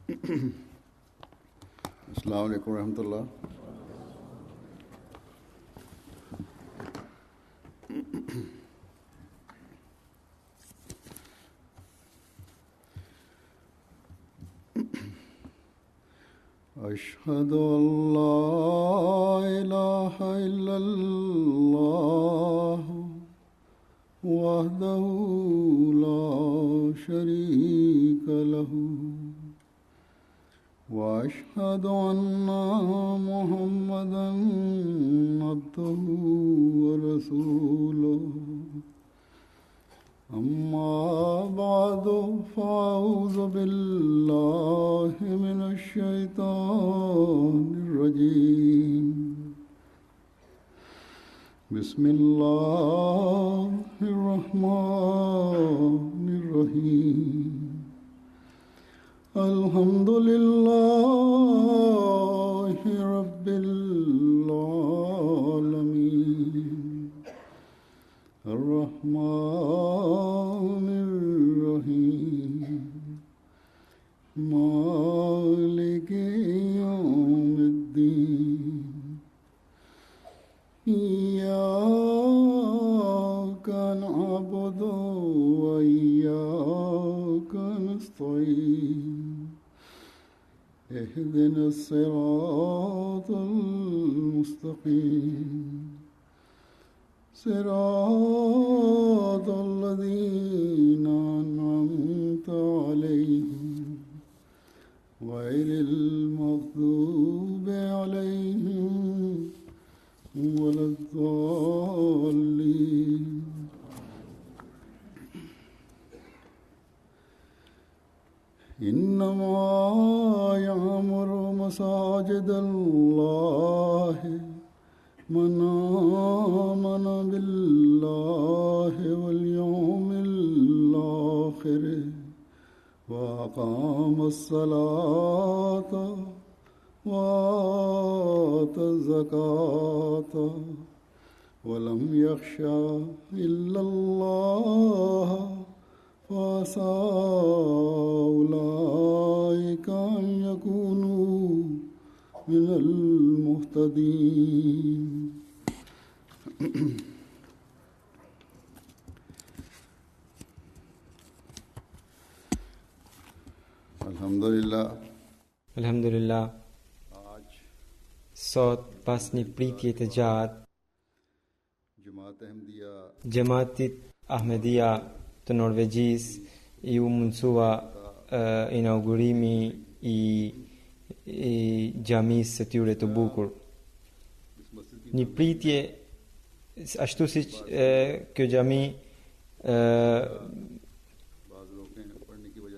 अस्सलाम वालेकुम रहमतुल्लाह। أشهد أن لا إله إلا الله وحده لا شريك له وأشهد أن محمدا عبده ورسوله أما بعد فأعوذ بالله من الشيطان الرجيم بسم الله الرحمن الرحيم الحمد لله رب العالمين الرحمن الرحيم مالك يوم الدين إياك نعبد وإياك نستعين اهدنا الصراط المستقيم صراط الذين أنعمت عليهم غير المغضوب عليهم ولا الضالين. إنما يعمر مساجد الله من آمن بالله واليوم الآخر وأقام الصلاة وآتى الزكاة ولم يخش إلا الله فعسى أولئك أن يكونوا من المهتدين. Alhamdulillah. Sot pas një pritje të gjatë, Gjematit Ahmedia të Norvegjisë i u mundsua inaugurimi i xhamisë së tyre të bukur. Një pritje ashtu siç kjo xhami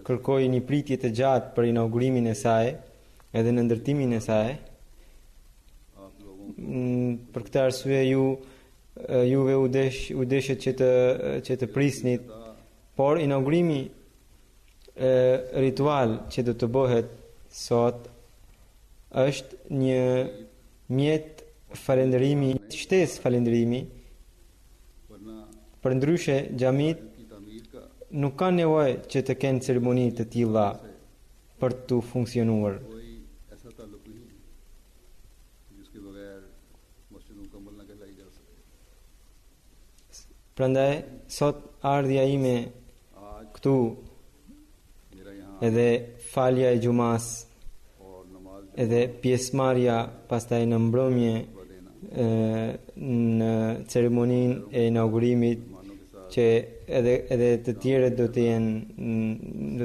kërkoi një pritje të gjatë për inaugurimin e saj edhe në ndërtimin e saj. Për këtë arsye juve u deshet që të prisnit, por inaugurimi ritual që do të bëhet sot është një mjet falënderimi, shtesë falënderimi. Përndryshe xhamit nuk ka nevojë që të kenë ceremoni të tilla për të funksionuar. Prandaj sot ardhja ime këtu edhe falja e xumas edhe pjesëmarrja pastaj në mbrëmje në ceremoninë e inaugurimit që edhe të tjerët do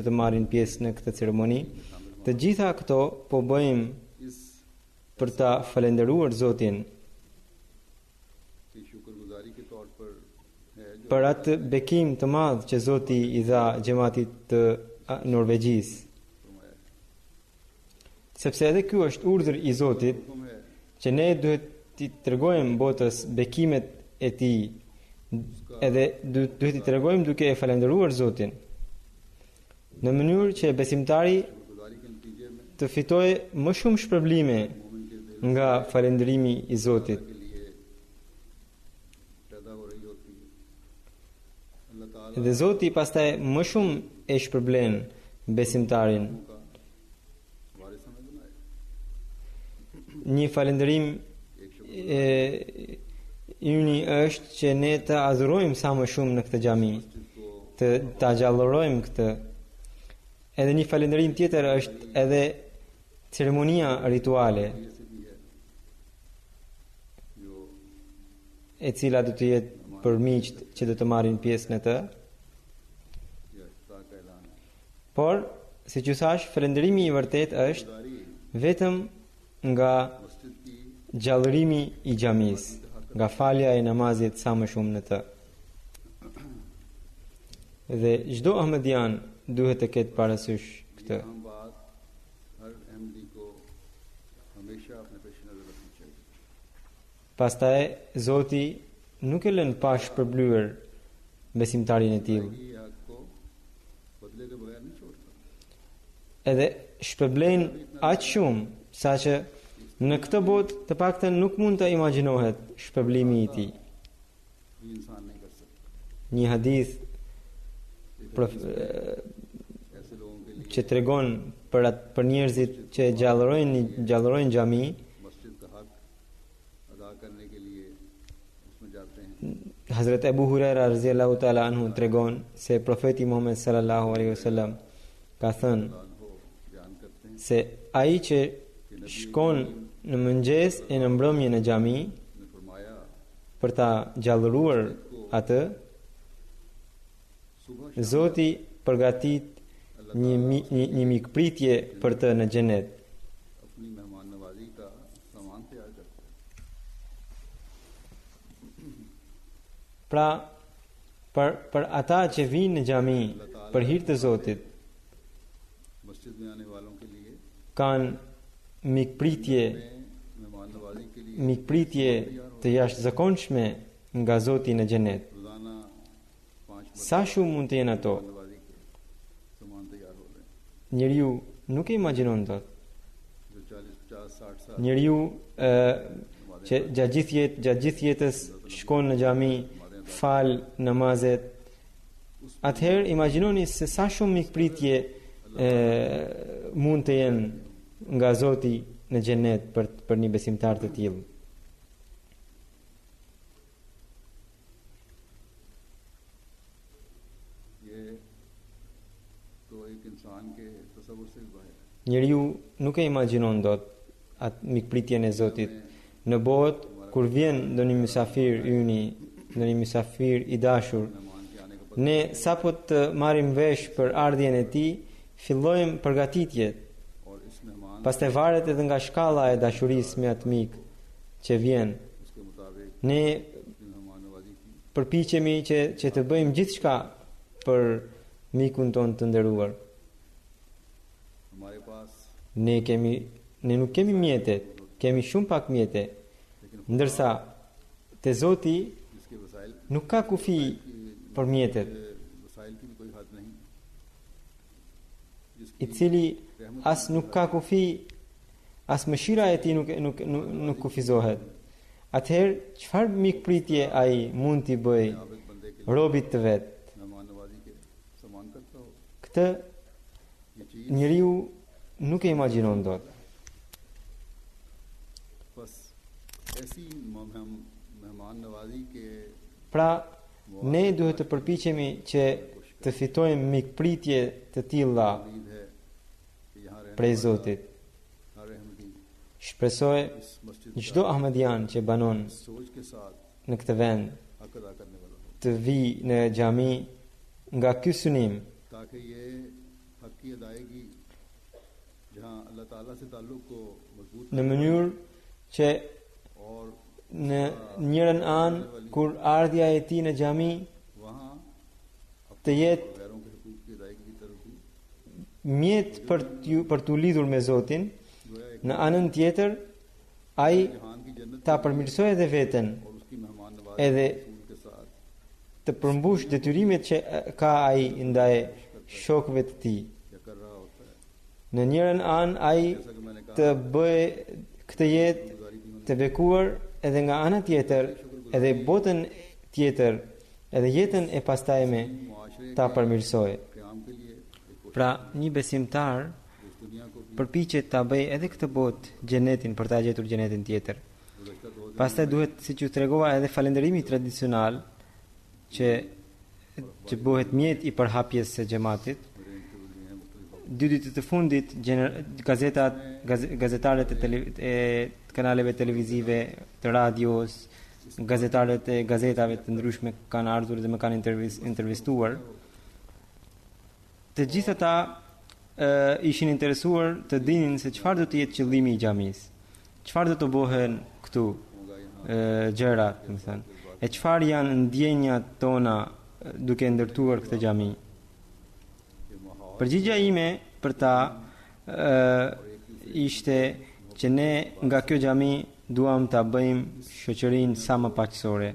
të marrin pjesë në këtë ceremoni. Të gjitha këto po bëjmë për ta falendëruar Zotin për atë bekim të madh që Zoti i dha xhamatit të Norvegjisë. Sepse edhe ky është urdhër i Zotit që ne duhet t'i tregojmë botës bekimet e tij, edhe duhet t'i tregojmë duke e falendëruar Zotin, në mënyrë që besimtari të fitojë më shumë shpërblime nga falënderimi i Zotit. Dhe Zoti pastaj më shumë e shpërblen besimtarin Një falënderim yni është që ne të adhurojmë sa më shumë në këtë xhami, të ta gjallërojmë këtë. Edhe një falënderim tjetër është edhe ceremonia rituale, e cila do të jetë për miqt që do të marrin pjesë në të. Por, siç u thash, falënderimi i vërtet është vetëm nga gjallërimi i xhamisë, nga falja e namazit sa më shumë në të. Dhe çdo ahmedian duhet të ketë parasysh këtë. Pastaj Zoti nuk e lën pa shpërblyer besimtarin e tillë. Edhe shpërblen aq shumë saqë në këtë botë të paktën nuk mund të imagjinohet shpërblimi i tij. Një hadith që tregon për njerëzit që gjallërojnë xhami, Hazrat Abu Huraira radhiyallahu ta'ala anhu tregon se profeti Muhammed sallallahu alaihi wasallam ka thënë se ai që shkon në mëngjes e në mbrëmje në xhami për ta gjallëruar atë, Zoti përgatit një mikpritje për të në xhenet. Pra, për ata që vinë në xhami për hir të Zotit, kanë mikpritje të jashtëzakonshme nga Zoti në xhenet. Sa shumë mund të jenë ato? Njeriu nuk e imagjinon dot. Njeriu që gjatë gjithë jetës shkon në xhami, fal namazet. Atëherë imagjinoni se sa shumë mikpritje mund të jenë nga Zoti në xhenet për një besimtar të tillë. Njeriu nuk e imagjinon dot atë mikpritjen e Zotit. Në botë, kur vjen ndonjë mysafir yni, ndonjë mysafir i dashur, ne sapo të marrim vesh për ardhjen e tij, fillojmë përgatitjet. Pastaj varet edhe nga shkalla e dashurisë me atë mik që vjen. Ne përpiqemi që të bëjmë gjithçka për mikun ton të nderuar. Ne nuk kemi mjete, kemi shumë pak mjete, ndërsa te Zoti nuk ka kufi për mjetet, i cili as nuk ka kufi, as mëshira e tij nuk kufizohet. Atëherë, çfarë mikpritje ai mund t'i bëj robit të vet? Këtë njeriu nuk e imagjinon dot. Pra, ne duhet të përpiqemi që të fitojmë mikpritje të tilla prej Zotit. Shpresoj çdo ahmedian që banon në këtë vend të vi në xhami nga ky synim, në mënyrë që në njërën anë kur ardhja e tij në xhami të jetë mjet për t'u lidhur me Zotin, në anën tjetër ai ta përmirësoj edhe veten, edhe të përmbush detyrimet që ka ai ndaj shokëve të tij. Në njërën anë ai të bëj këtë jetë të bekuar, edhe nga ana tjetër, edhe botën tjetër, edhe jetën e pastajme ta përmirësoj. Pra, një besimtar दुनिया को भी përpiqet ta bëj edhe këtë botë xhenetin për ta gjetur xhenetin tjetër. गुज़श्ता 2 दिन Pastaj duhet, siç ju tregova, edhe falënderimi tradicional që bëhet mjet i përhapjes së xhamatit. मेरे इंटरव्यू लिए हैं मुख्तलिफ 2 ditë të fundit gazetarët e kanaleve televizive, të radios, gazetarët e gazetave të ndryshme kanë ardhur dhe më kanë intervistuar. Të gjithë ata ishin interesuar të dinin se çfarë do të jetë qëllimi i xhamisë. Çfarë do të bëhen këtu gjëra, domethënë. E çfarë janë ndjenjat tona duke ndërtuar këtë xhami? Përgjigjja ime për ta ishte që ne nga kjo xhami duam ta bëjmë shoqërinë sa më paqësore.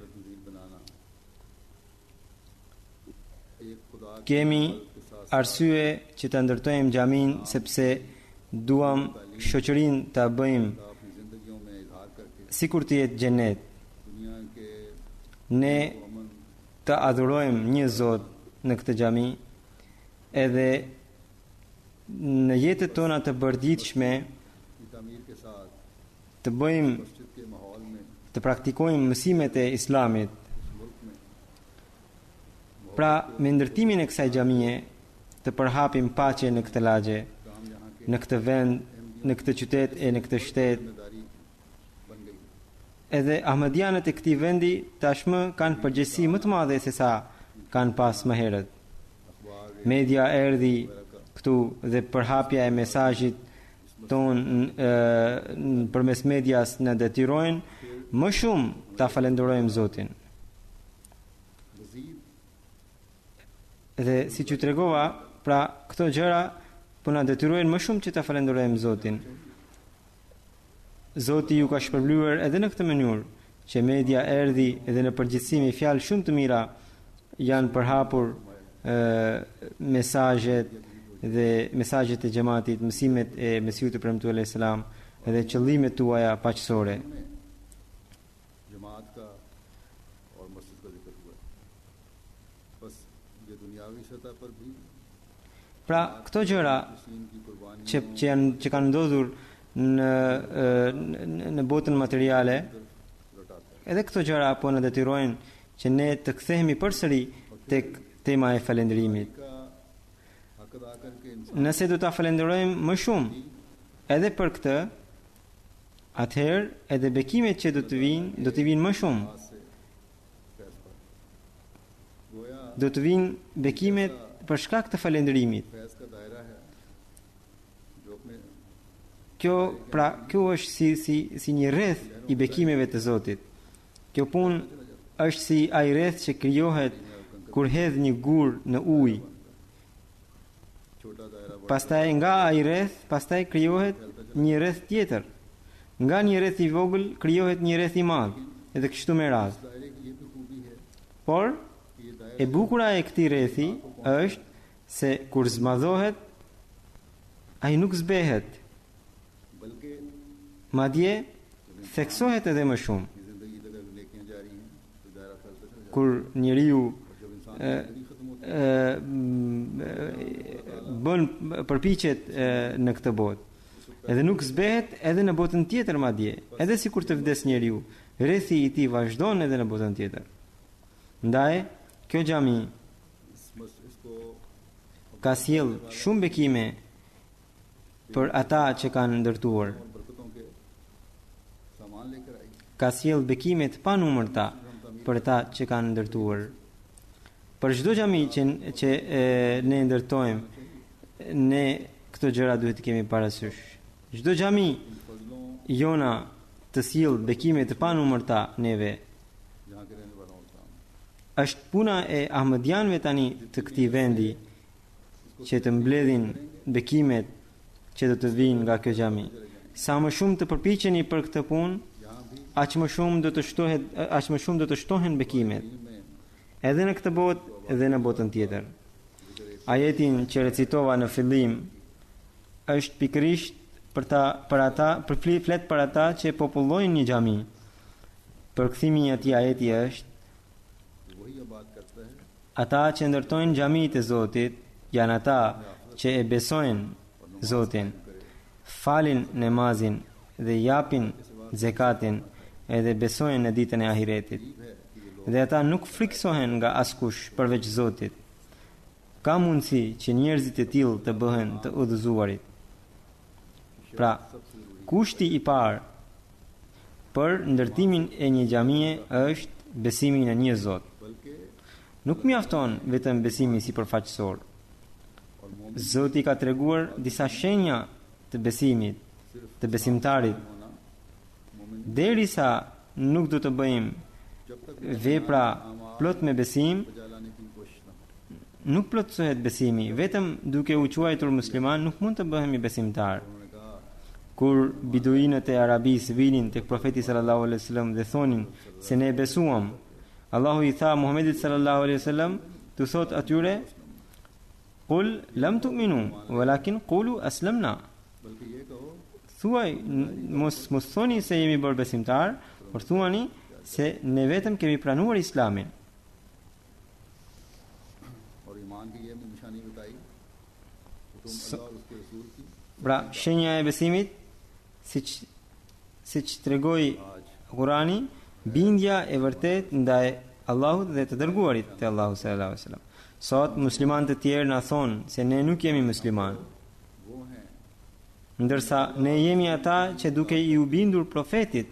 Kemi arsye që ta ndërtojmë xhamin sepse duam shoqërinë ta bëjmë अपनी जिंदगियों में इजहार करके sikur të jetë xhenet. दुनिया के Ne të adhurojmë një Zot në këtë xhami edhe në jetët tona të bërdiqshme की तामीर के साथ të bëjmë, मस्जिद के माहौल में të praktikojmë mësimet e Islamit. इस मुल्क में Pra, me ndërtimin e kësaj xhamie të përhapim paqe në këtë lagje, काम यहाँ के në këtë vend, në këtë qytet e në këtë shtet. जिम्मेदारी बन गई Edhe ahmedianët e këtij vendi tashmë kanë përgjegjësi më të madhe se sa kanë pas më herët. अखबार Media erdhi këtu dhe përhapja e mesazhit ton përmes medias në detyrojnë më shumë ta falenderojmë Zotin. मजीद Dhe si që tregova, pra këto gjëra po na detyrojnë më shumë që ta falenderojmë Zotin. Zoti ju ka shpërblyer edhe në këtë mënyrë që media erdhi edhe në përgjithësi me fjalë shumë të mira janë përhapur mesazhet dhe mesazhet e xhamatit, mësimet e Mesihut të premtuar alayhis salam dhe qëllimet tuaja paqësore. जमात का और मस्जिद का जिक्र हुआ बस ये दुनियावी सतह पर भी Pra këto gjëra सीन की कुर्बानी që kanë ndodhur në botën materiale, लौटाता edhe këto gjëra po na detyrojnë që ne të kthehemi përsëri tek tema e falënderimit. है का हक अदा करके इंसान Nëse do ta falenderojmë më shumë edhe për këtë, atëherë edhe bekimet që do të vinë më shumë. से फैज पर गोया Do të vinë bekimet për shkak të falënderimit. Faiz का दायरा है जो अपने Kjo është si një rreth i bekimeve të Zotit. Kjo punë është si ai rreth që krijohet kur hedh një gur në ujë. छोटा दायरा बड़ा Pastaj nga ai rreth, pastaj krijohet një rreth tjetër. Nga një rreth i vogël krijohet një rreth i madh, edhe kështu me radhë. दायरे की ये भी खूबी है Por कि ये दायरा e bukura e këtij rrethi është se kur zmadhohet ai nuk zbehet, बल्कि madje theksohet edhe më shumë. की जिंदगी अगर नेकियां जारी हैं तो दायरा फैलता चला जाता Kur njeriu है जब इंसान की जिंदगी खत्म होती bën përpiqet në këtë botë. Edhe nuk zbehet edhe në botën tjetër madje, edhe sikur të vdes njeriu, rrethi i tij vazhdon edhe në botën tjetër. Ndaj, kjo xhami है इसको ka sjell shumë bekime për ata që kanë ndërtuar. और बरकतों के सामान लेकर आई Ka sjell bekime të panumërta për ata që kanë ndërtuar. Për çdo xhami që ne ndërtojmë, ne këto gjëra duhet të kemi parasysh. Çdo xhami इन फजलों jona të sjell bekime të panumërta neve. यहाँ के रहने वालों का Është puna e ahmedianëve tani të këtij vendi që të mbledhin bekimet që do të vinë nga kjo xhami. Sa më shumë të përpiqeni për këtë punë, यहाँ भी aq më shumë do të shtohen bekimet, में edhe në këtë botë edhe në botën tjetër. Ajetin që recitova në fillim është pikërisht flet për ata që popullojnë një xhami. Përkthimi i atij ajeti është: वही ये बात करता है ata që ndërtojnë xhamitë e Zotit janë ata që e besojnë Zotin falin namazin dhe japin zekatin edhe besojnë në ditën e ahiretit. Dhe ata nuk friksohen nga askush përveç Zotit. Ka mundësi që njerëzit e tillë të bëhen të udhëzuarit. Pra, kushti i parë për ndërtimin e një xhamie është besimi në një Zot. Nuk mjafton vetëm besimi sipërfaqësor. Zoti ka treguar disa shenja të besimit, të besimtarit. Derisa nuk do të bëjmë vepra plot me besim, nuk plotësohet besimi. Vetëm duke u quajtur musliman nuk mund të bëhemi besimtar. Kur biduinët e Arabisë vinin tek profeti sallallahu alaihi wasallam dhe thonin se ne besuam, Allahu i tha Muhamedit sallallahu alaihi wasallam të thot atyre: "Qul lam tu'minu, walakin qulu aslamna." Thuaj, mos thoni se jemi bërë besimtar, por thuani se ne vetëm kemi pranuar Islamin. Pra, shenja e besimit, siç tregoi Kurani, bindja e vërtet ndaj Allahut dhe të dërguarit të Allahu sallallahu alaihi wasallam. Sot muslimanët e tjerë na thonë se ne nuk jemi musliman, ndërsa ne jemi ata që duke i u bindur profetit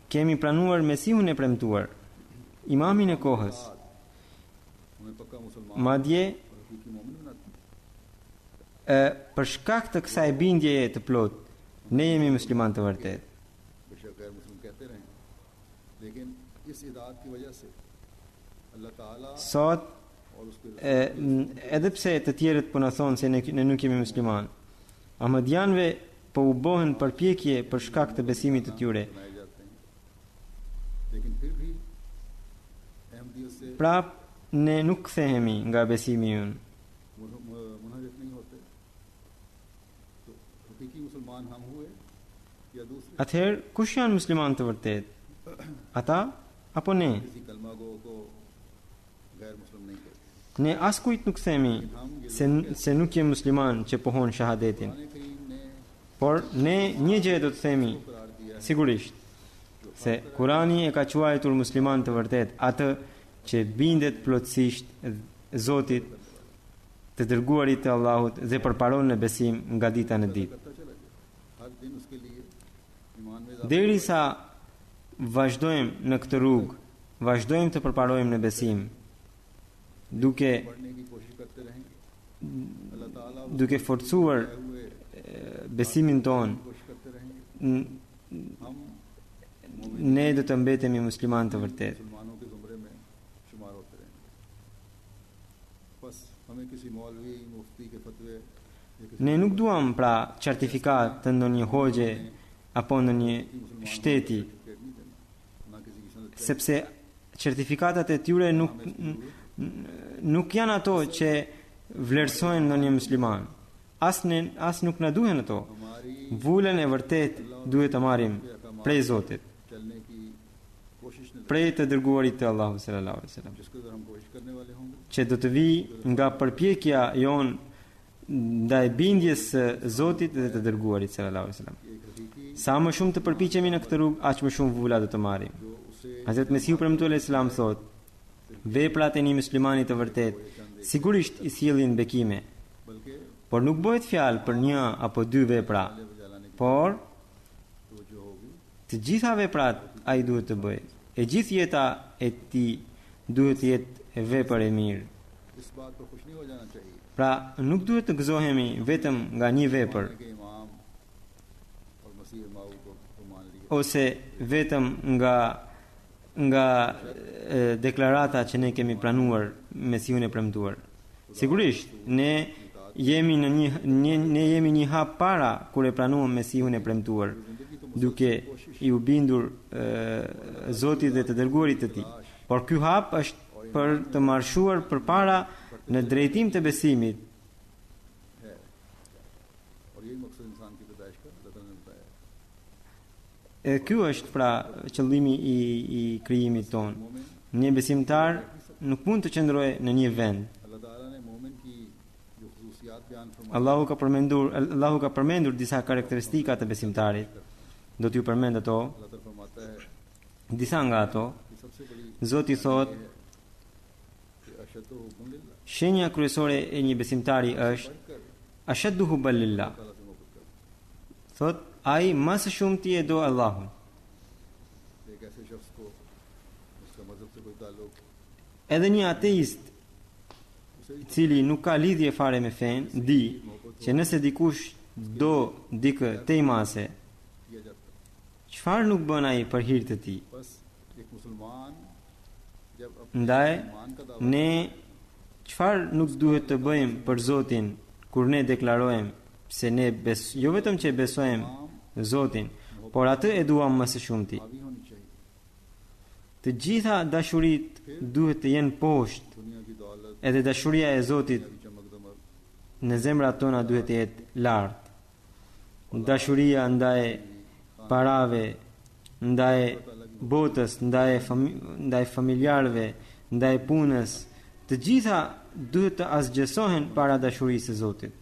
kemi pranuar Mesihun e premtuar, imamin e kohës. Madje për shkak të kësaj bindjeje të plot, ne jemi musliman të vërtet. Sot, edhe pse të tjerët po na thonë se ne nuk jemi musliman, ahmadianëve po u bëhen përpjekje për shkak të besimit të tyre. Pra, ne nuk kthehemi nga besimi ynë. Atëherë, kush janë musliman të vërtet? Ata apo ne? Ne askujt nuk themi se nuk jem musliman që pohon shahadetin. Por ne një gjë do të themi sigurisht, se Kurani e ka quajtur musliman të vërtet atë që bindet plotësisht Zotit, të dërguarit të Allahut dhe përparon në besim nga dita në ditë. Derisa vazhdojmë në këtë rrugë, vazhdojmë të përparojmë në besim, duke forcuar besimin ton, ne do të mbetemi musliman të vërtet. Ne nuk duam pra certifikat të ndonjë hoxhe apo ndonjë shteti, sepse certifikatat e tyre nuk janë ato që vlerësojnë ndonjë musliman. As nuk na duhen ato. Vullën e vërtet duhet të marrim prej Zotit, prej të dërguarit të Allahu sallallahu alaihi wasallam, që do të vi nga përpjekja jon ndaj bindjes së Zotit dhe të dërguarit sallallahu alaihi wasallam. Sa më shumë të përpiqemi në këtë rrugë, aq më shumë vula do të marrim. Hazrat Mesihu premtuar Islam thot: veprat e një muslimani të vërtet sigurisht i sjellin bekime, por nuk bëhet fjalë për një apo dy vepra, por të gjitha veprat ai duhet të bëjë. E gjithë jeta e tij duhet të jetë e vepër e mirë. Pra, nuk duhet të gëzohemi vetëm nga një vepër, ose vetëm nga deklarata që ne kemi pranuar Mesihun e premtuar. Sigurisht, ne jemi një hap para kur e pranuam Mesihun e premtuar, duke i u bindur Zotit dhe të dërguarit të tij. Por ky hap është për të marshuar përpara në drejtim të besimit. Ky është pra qëllimi i krijimit ton. Një besimtar nuk mund të qëndrojë në një vend. आयत बयान फरमाई Allahu ka përmendur disa karakteristika të besimtarit. Do t'ju përmend ato, अल्लाह ताला फरमाता है disa nga ato. कि सबसे बड़ी Zoti thot, कि अशद्दु हुब्बुन लिल्लाह shenja kryesore e një besimtari është ashaddu hubban lillah. ताला से मोहब्बत कर Thot, ai më së shumti e do Allahun. एक ऐसे शख्स को उसका मजहब से कोई ताल्लुक Edhe një ateist i cili nuk ka lidhje fare me fen, di që nëse dikush do dikë tejmase, किया जाता है çfarë nuk bën ai për hir të tij. बस एक मुसलमान जब अपने Ndaj ईमान का दावा ne çfarë nuk duhet të bëjmë për Zotin kur ne deklarojmë se ne jo vetëm që besojmë Zotin, por atë e duam më së shumti. हावी होनी चाहिए Të gjitha dashurit duhet të jenë poshtë, दुनिया की दौलत edhe dashuria e Zotit दुनिया की चमक दमक në zemrat tona duhet të jetë lartë. Dashuria ndaj parave, ndaj botës, ndaj familjarëve, ndaj punës, të gjitha duhet të asgjësohen para dashurisë së Zotit.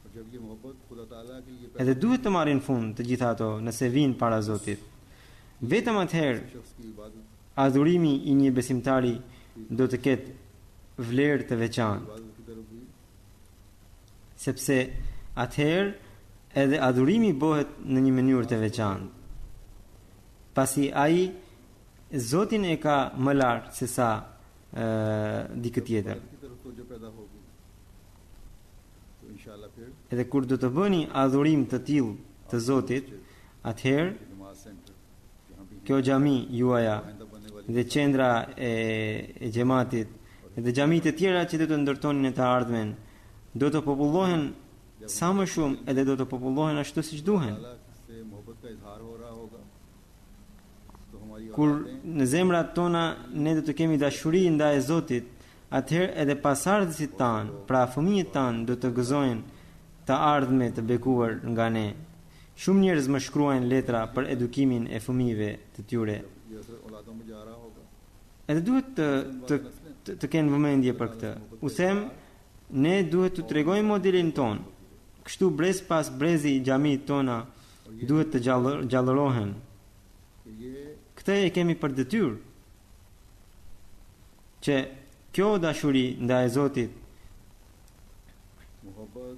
और जब ये मोहब्बत खुदा ताला की ये Edhe duhet të marrin fund të gjitha ato nëse vinë para Zotit. Vetëm atëherë शख्स की इबादत adhurimi i një besimtari do të ketë vlerë të veçantë, इबादत की तरफ भी sepse atëherë edhe adhurimi bëhet në një mënyrë të veçantë. Pasi ai Zotin e ka më lart se sa dikë tjetër. की तरफ तो जो पैदा होगी तो इंशाल्लाह फिर Edhe kur do të bëni adhurim të tillë të Zotit, atëherë नमाज सेंटर जहाँ भी kjo xhami juaja आइंदा बनने वाली dhe qendra e xhamatit dhe xhamit e tjera që do të ndërtonin në të ardhmen do të popullohen sa më shumë edhe do të popullohen ashtu siç duhen. ताला से मोहब्बत का इजहार हो रहा होगा तो हमारी Kur औलादें në zemrat tona ne do të kemi dashuri ndaj Zotit, atëherë edhe pasardhësit tanë, pra fëmijët tanë do të gëzojnë të ardhme të bekuar nga ne. Shumë njerëz më shkruajnë letra për edukimin e fëmijëve të tyre. ये असर औलादों में जा रहा होगा Edhe duhet të kenë vëmendje për këtë. U them, ne duhet të tregojmë modelin ton. Kështu brez pas brezi i xhamit tona duhet të gjallërohen. कि ये Këtë e kemi për detyrë. Që kjo dashuri ndaj Zotit, मोहब्बत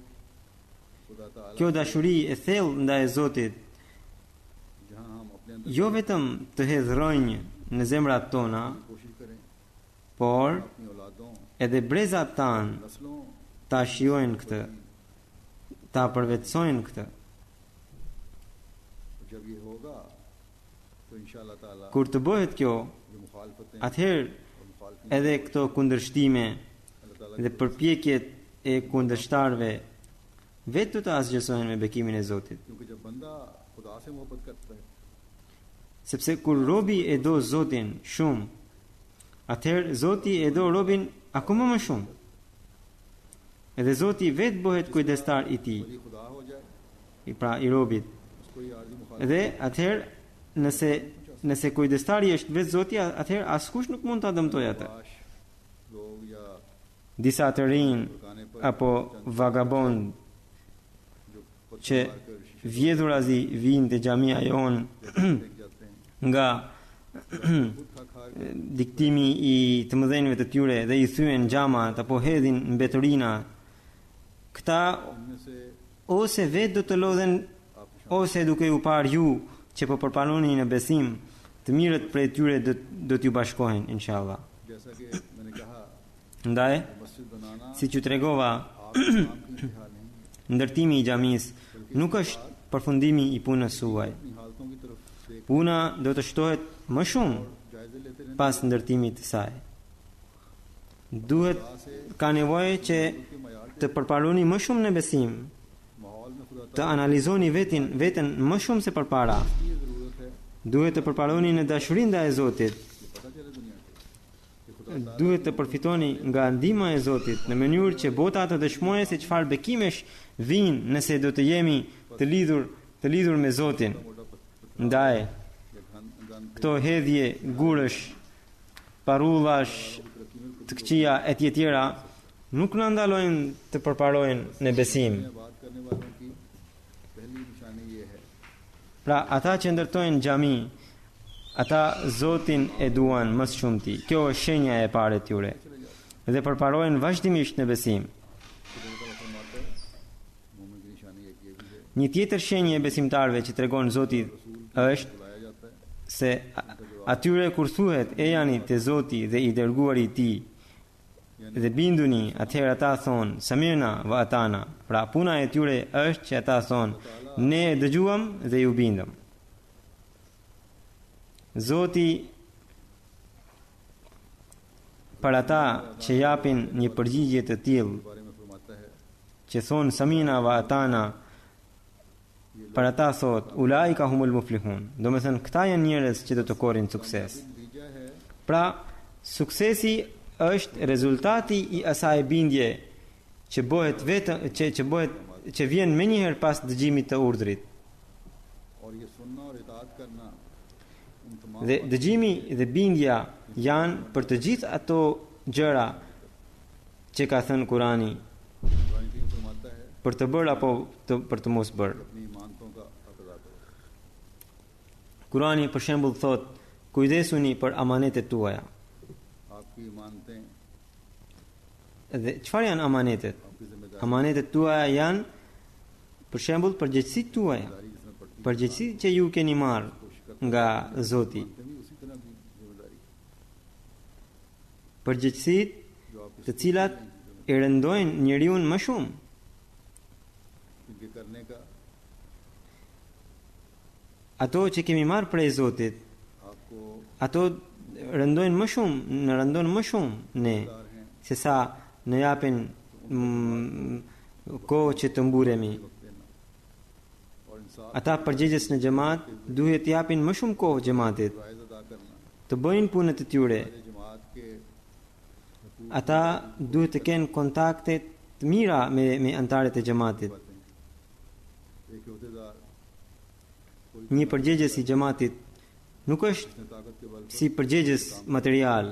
खुदा ताला kjo dashuri e thellë ndaj Zotit, जहाँ हम अपने अंदर jo vetëm të hedhë rrënjë në zemrat tona, कोशिश करें por अपनी औलादों edhe brezat tanë नस्लों ta shijojnë këtë, ta përvetësojnë këtë. जब ये होगा तो इंशाल्लाह ताला Kur të bëhet kjo, जो मुखालफतें atëherë और मुखालफी edhe këto kundërshtime अल्लाह ताला dhe përpjekjet e kundërshtarëve vetë do të asgjësohen me bekimin e Zotit. क्योंकि जब बंदा खुदा से मोहब्बत करता है Sepse kur robi e do Zotin shumë, atëherë Zoti e do robin akoma më shumë. Edhe Zoti vetë bëhet kujdestar i tij, वही खुदा हो जाए pra i robit. उसको ये आर्जी मुखालफत Dhe atëherë nëse kujdestari është vetë Zoti, atëherë askush nuk mund ta dëmtojë atë. बाश लोग या Disa të rinj गाने पर apo vagabond जो पत्थर që मारकर शीशे vjedhurazi vinë te xhamia jon फेंक जाते हैं nga खुद खा खा के diktimi i të mëdhenjve të tyre dhe i thyen xhamat apo hedhin mbetërina, këta इनमें से ose vetë do të lodhen आप ose duke u parë ju që po përpaloni në besim, të mirët prej tyre do t'ju bashkohen inshallah. जैसा कि मैंने कहा Ndaj, मस्जिद बनाना si që tregova, आप काम की इंतहा नहीं है ndërtimi i xhamisë nuk është përfundimi i punës suaj. अपनी हालतों की तरफ देख Puna do të shtohet më shumë जायजे लेते रहना pas ndërtimit të saj. Duhet ka nevojë që के मयार të përpaloni më shumë në besim, माहौल में खुदा të analizoni veten më shumë se përpara. की ये जरूरत है Duhet të përpaloni në dashuri ndaj Zotit. ये पता चले दुनिया को कि खुदा Duhet të përfitoni nga ndihma e Zotit në mënyrë që bota të dëshmojë se çfarë bekimesh vijnë nëse do të jemi të lidhur me Zotin. मोटा पत्थर Ndaj, या gun këto hedhje gurësh, parullash, të këqija e tjetera nuk na ndalojnë të përparojnë në besim. में बात करने वालों की पहली निशानी ये है Pra ata që ndërtojnë xhami, ata Zotin e duan më së shumti. Kjo është shenja e parë e tyre. Dhe përparojnë vazhdimisht në besim. मोमिन की निशानी एक ये भी है Një tjetër shenjë e besimtarëve që tregon Zoti është बुलाया जाता है se atyre kur thuhet e jani te Zoti dhe i dërguari i Tij dhe binduni, atëherë ata thonë Samirna wa atana. Pra puna e tyre është që ata thonë ne e dëgjuam dhe ju bindëm. Zoti për ata që japin një përgjigje të tillë, बारे में फरमाता है që thonë Samina wa atana, për ata thot ulaika humul muflihun. Do me thënë këta janë njerëz që do të korin sukses. नतीजा है Pra suksesi është rezultati i asaj bindje që bëhet vetëm që vjen menjëherë pas dëgjimit të urdhrit. और ये सुनना और इताअत करना उन तमाम Dhe dëgjimi dhe bindja janë për të gjithë ato gjëra që ka thënë Kurani, Quran करीम फरमाता है për të bërë apo për të mos bërë. अपनी मानतों का हक अदा करो Kurani për shembull thot, kujdesuni për amanetet tuaja. आपकी मानतें Dhe çfarë janë amanetet? आपकी जिम्मेदारी Amanetet tuaja janë për shembull përgjegjësitë tuaja. जिसमें पड़ती Përgjegjësi që ju keni marrë nga Zoti. है भी उसी तरह की जिम्मेदारी Përgjegjësitë जो आपके të cilat i rëndojnë njeriu më shumë. इनके करने का Ato që kemi marrë prej Zotit, आपको ato rëndojnë më shumë, në rëndon më shumë ne, दार हैं se sa në japin kohë që të mburemi. वक्त देना और इंसाफ Ata përgjegjës në xhamat duhet të japin më shumë kohë xhamatit, rise अदा करना të bëjnë punët e tyre. हमारे जमात के Ata duhet të kenë kontakte të mira me antarët e xhamatit. बातें एक अहदेदार कोई Një përgjegjës i xhamatit nuk është जिसने ताकत के बल si përgjegjës material,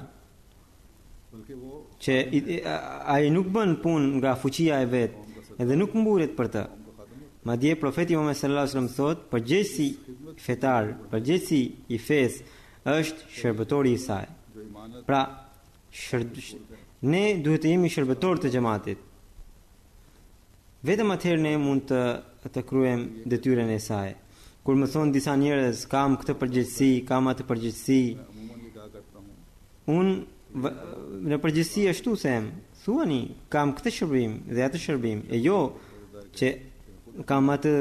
बल्कि वो që ai nuk bën punë nga fuqia e vet, edhe nuk mburet për të. उनका खात्मा Madje profeti Muhammed sallallahu alaihi wasallam thot, përgjegjësi fetar, përgjegjësi i fesë është shërbëtori i saj. जो ईमानत Pra, ne duhet të jemi shërbëtor të xhamatit. Vetëm atëherë ne mund të kryejmë detyrën e saj. Kur më thon disa njerëz, kam këtë përgjegjësi, kam atë përgjegjësi, मैं अमूमन ये कहा करता हूँ unë në përgjithësi ashtu them, thuani, kam këtë shërbim dhe atë shërbim, e jo që kam atë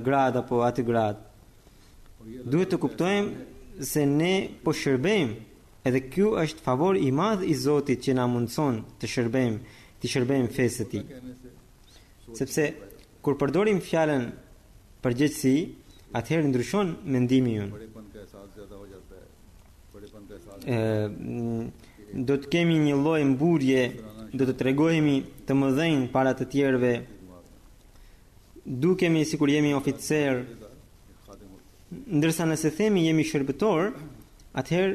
grad apo atë grad. Duhet të kuptojmë se ne po shërbejmë, edhe ky është favor i madh i Zotit që na mundson të shërbejmë fesë së Tij. कहने से Sepse kur përdorim fjalën përgjegjësi, atëherë ndryshon mendimi ynë. बड़ेपन का एहसास ज्यादा हो जाता है बड़ेपन का एहसास Do të kemi një lloj mburje, do të tregojemi të mëdhenj para të tjerëve, dukemi sikur jemi oficer, खादिम होता ndërsa nëse themi jemi shërbëtor, atëherë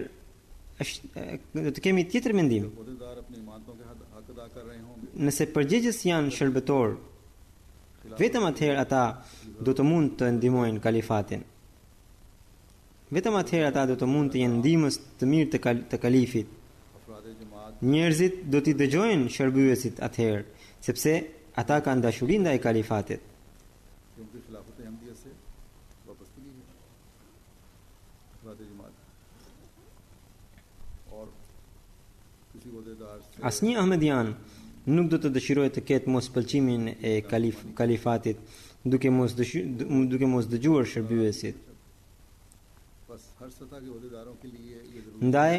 do të kemi tjetër mendim. है अहदेदार अपनी ईमानतों के हक अदा कर रहे होंगे Nëse përgjegjës janë shërbëtor, vetëm atëherë ata do të mund të ndihmojnë kalifatin. Vetëm atëherë ata do të mund të jenë ndihmës të mirë të kalifit. अफराद जमात Njerëzit do t'i dëgjojnë shërbyesit atëherë, sepse ata kanë dashuri ndaj kalifatit. क्योंकि खिलाफत अहमदिया से वाबस्तगी है अफराद जमात और किसी अहदेदार से Asnjë ahmedian nuk do të dëshirojë të ketë mos pëlqimin e kalifatit, duke mos dëgjuar shërbyesit. बस हर सतह के अहदेदारों के लिए ये जरूरी Ndaj,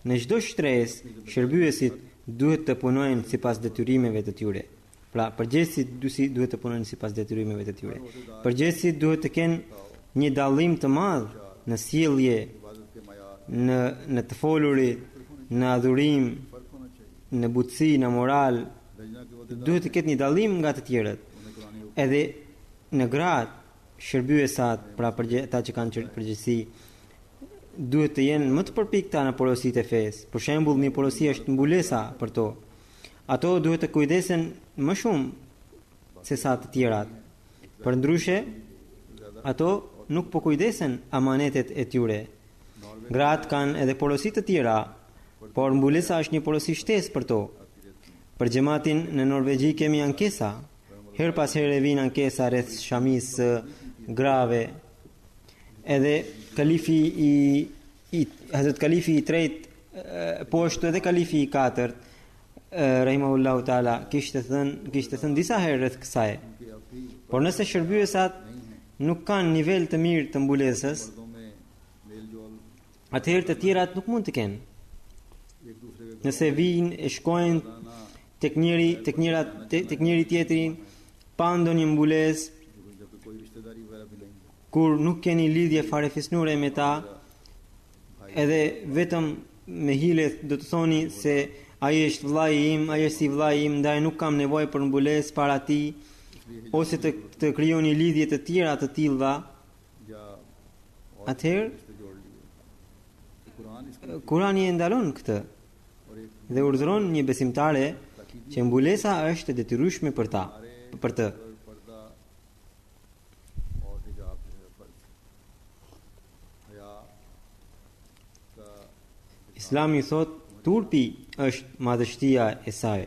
në çdo shtresë, shërbyesit duhet të punojnë sipas detyrimeve të tyre. Pra, përgjegjësit duhet të punojnë sipas detyrimeve të tyre. Përgjegjësit duhet të kenë një dallim të madh në sjellje, इबादत के मयार në të folurit, në adhurim, फर्क होना चाहिए në butësi, në moral, लजना के अहदेदार duhet të ketë një dallim nga të tjerët. उन्हें कुरानी Edhe në grad shërbyesat, pra ata që kanë përgjegjësi, duhet të jenë më të përpikta në porositë e fesë. Për shembull, një porosi është mbulesa për to. ato duhet të kujdesen më shumë se sa të tjerat. Për ndryshe, ato nuk po kujdesen amanetet e tyre. Gratë kanë edhe porosi të tjera, por mbulesa është një porosi shtesë për to. Për xhamatin në Norvegji kemi ankesa. Her pas here vijnë ankesa rreth shamisë grave. Edhe kalifi i Hazrat Kalifi i tretë po ashtu edhe kalifi i katërt rahimahullahu taala kishte thënë disa herë rreth kësaj. Por nëse shërbyesat nuk kanë nivel të mirë të mbulesës, atëherë të tjerat nuk mund të kenë. Nëse vijnë e shkojnë tek njëri tjetrin pa ndonjë mbulesë, kur nuk keni lidhje fare fisnore me ta, edhe vetëm me hile do të thoni se ai është vllai im, ai është si vllai im, ndaj nuk kam nevojë për mbulesë para tij, ose të krijoni lidhje të tjera të tilla, atëherë Kurani e ndalon këtë dhe urdhëron një besimtare që mbulesa është e detyrueshme për të. Islami thot turpi është madhështia e saj.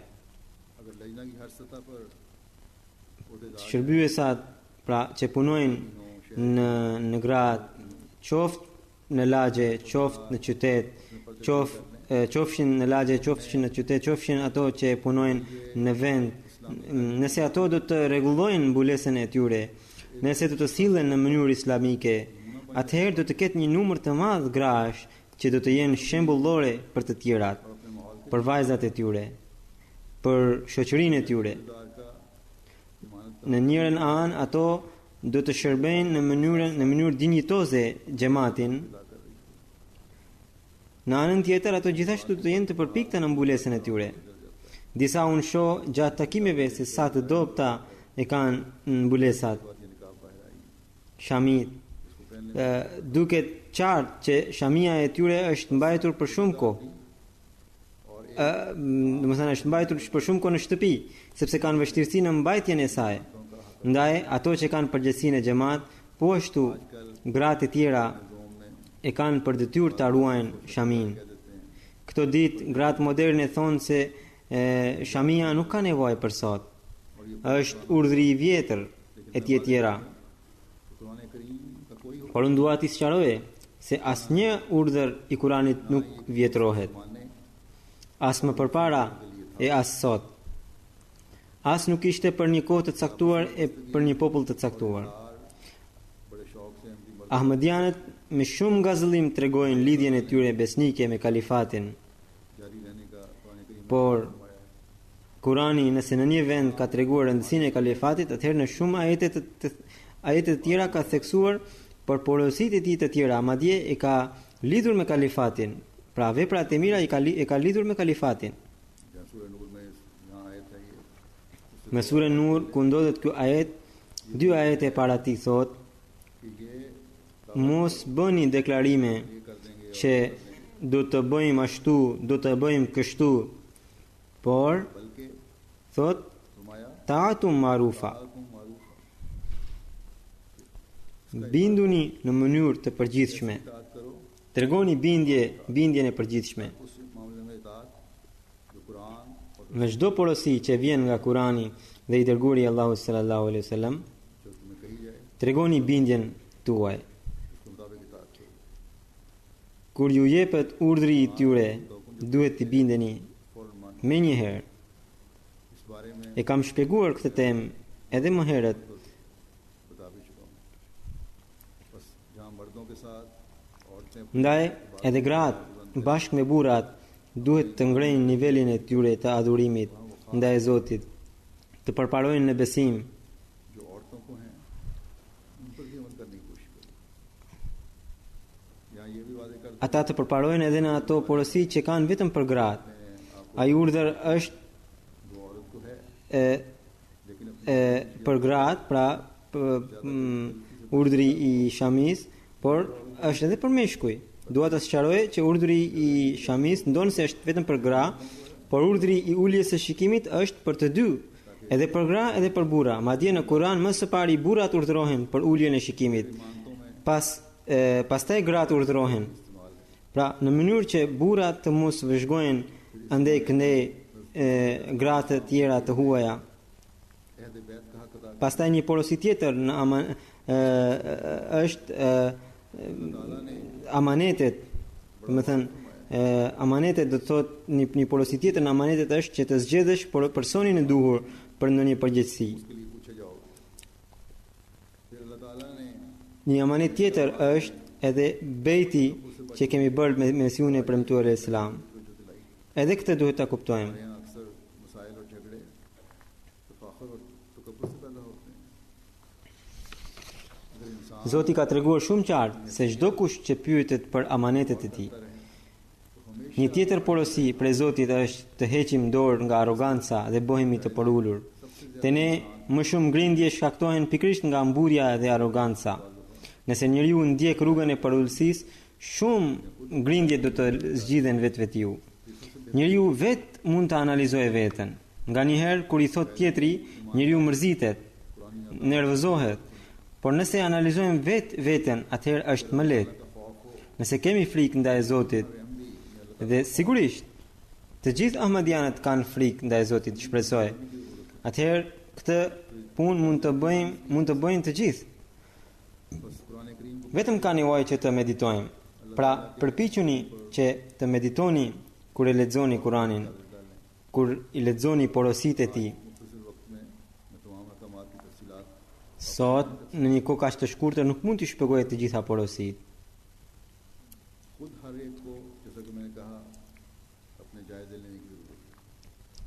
Shërbyesat pra që punojnë në grad, qoftë në lagje, qoftë në qytet, qofshin në lagje, qofshin në qytet, qofshin ato që punojnë në vend, nëse ato do të rregullojnë mbulesën e tyre, nëse do të sillen në mënyrë islamike, atëherë do të ketë një numër të madh grash që do të jenë shembullore për të tjerat, për vajzat e tyre, për shoqërinë e tyre. Në njërin anë ato do të shërbejnë në mënyrë dinjitoze xhamatin. Në anën tjetër ato gjithashtu do të jenë të përpikta në mbulesën e tyre. Disa unë shoh gjatë takimeve se sa të dobta e kanë mbulesat. Shamit duket qartë që shamia e tyre është mbajtur për shumë kohë. Domethënë është mbajtur për shumë kohë në shtëpi, sepse kanë vështirësi në mbajtjen e saj. Ndaj ato që kanë përgjegjësinë e xhamat, po ashtu gratë e tjera e kanë për detyrë ta ruajnë shamin. Këto ditë gratë moderne thonë se shamia nuk ka nevojë për sot. Është urdhri i vjetër e tjera. Por unë dua t'i sqaroj se asnjë urdhër i Kuranit nuk vjetrohet. As më përpara e as sot. As nuk ishte për një kohë të caktuar e për një popull të caktuar. Ahmedianët me shumë gazëllim tregojnë lidhjen e tyre besnike me kalifatin. Por Kurani nëse në një vend ka treguar rëndësinë e kalifatit, atëherë në shumë ajete të tjera ka theksuar për porositë e tij të tjera, madje e ka lidhur me kalifatin. Pra veprat e mira e ka lidhur me kalifatin. Në surën Nur ku ndodhet ky ajet, 2 ajete para tij thot: mos bëni deklarime që do të bëjmë ashtu, do të bëjmë kështu, por thot ta'atum ma'rufa. Binduni në mënyrë të përgjithshme. Tregoni bindjen e përgjithshme. Në çdo porosi që vjen nga Kurani dhe i dërguari Allahu sallallahu alaihi wasallam, tregoni bindjen tuaj. Kur ju jepet urdhri i tyre, duhet të bindeni menjëherë. E kam shpjeguar këtë temë edhe më herët. Ndaj edhe gratë bashkë me burrat duhet të ngrejnë nivelin e tyre të adhurimit ndaj Zotit, të përparojnë në besim. Ata të përparojnë edhe në ato porosi që kanë vetëm për gratë. Ai urdhër është për gratë, pra urdhri i shamis, por është edhe për meshkuj. Dua të sqaroj që urdhri i shamis ndonë se është vetëm për gra, por urdhri i uljes së shikimit është për të dy, edhe për gra edhe për burra. Madje në Kur'an më së pari burrat urdhërohen për uljen e shikimit. Pastaj gratë urdhërohen. Pra, në mënyrë që burrat të mos vëzhgojnë andej këndej gratë të tjera të huaja. Pastaj një porosi tjetër në është amanetet, do të thënë amanetet do të thotë një porosi tjetër në amanetet është që të zgjedhësh personin e duhur për ndonjë përgjegjësi. Një amanet tjetër është edhe bejti që kemi bërë me Mesiun e premtuar e Islam. Edhe këtë duhet ta kuptojmë. Zoti ka treguar shumë qartë se çdo kush që pyetet për amanetet e tij. Një tjetër porosi prej Zotit është të heqim dorë nga arroganca dhe bëhemi të porulur. Te ne më shumë grindje shkaktohen pikërisht nga mburja dhe arroganca. Nëse njeriu ndjek rrugën e porulësisë, shumë grindje do të zgjidhen vetvetiu. Njeriu vet mund të analizojë veten. Nganjëherë kur i thot tjetri, njeriu mërzitet, nervozohet. Por nëse analizojmë veten, atëherë është më lehtë. Nëse kemi frikë ndaj Zotit, dhe sigurisht të gjithë ahmadianët kanë frikë ndaj Zotit, shpresoj. Atëherë këtë punë mund të bëjnë të gjithë. Vetëm ka nevojë që të meditojmë. Pra, përpiquni që të meditoni kur e lexoni Kur'anin, kur i lexoni porositë e tij. Sot, në një kohë kaq të shkurtër nuk mund të shpjegoj të gjitha porositë.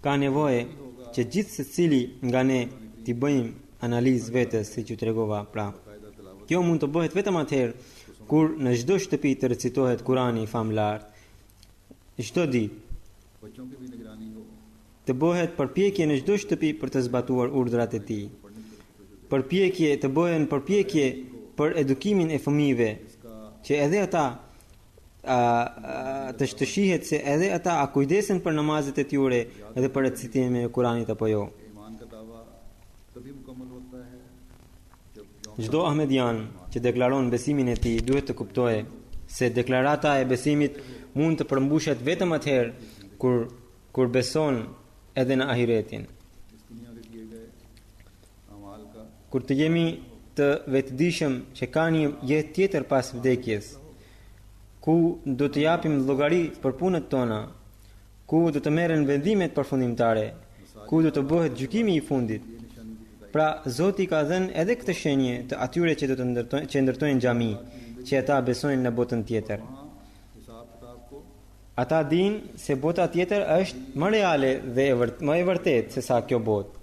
Ka nevojë që gjithë secili nga ne t'i bëjmë analizë vetes, siç u tregova pra. Kjo mund të bëhet vetëm atëherë kur në çdo shtëpi të recitohet Kurani i famlar. Çdo ditë të bëhet përpjekje në çdo shtëpi për të zbatuar urdhrat e tij. Të bëhen përpjekje për edukimin e fëmijëve, që edhe ata të shihet se edhe ata a kujdesen për namazet e tyre edhe për recitimin e Kuranit apo jo. Çdo ahmedian që deklaron besimin e tij duhet të kuptojë se deklarata e besimit mund të përmbushet vetëm atëherë kur beson edhe në ahiretin. Kur të jemi të vetëdijshëm që ka një jetë tjetër pas vdekjes, ku do të japim llogari për punët tona, ku do të merren vendimet përfundimtare, ku do të bëhet gjykimi i fundit. Pra, Zoti ka dhënë edhe këtë shenjë të atyre që do të ndërtojnë xhami, që ata besojnë në botën tjetër. Ata dinë se bota tjetër është më reale dhe më e vërtetë se sa kjo botë.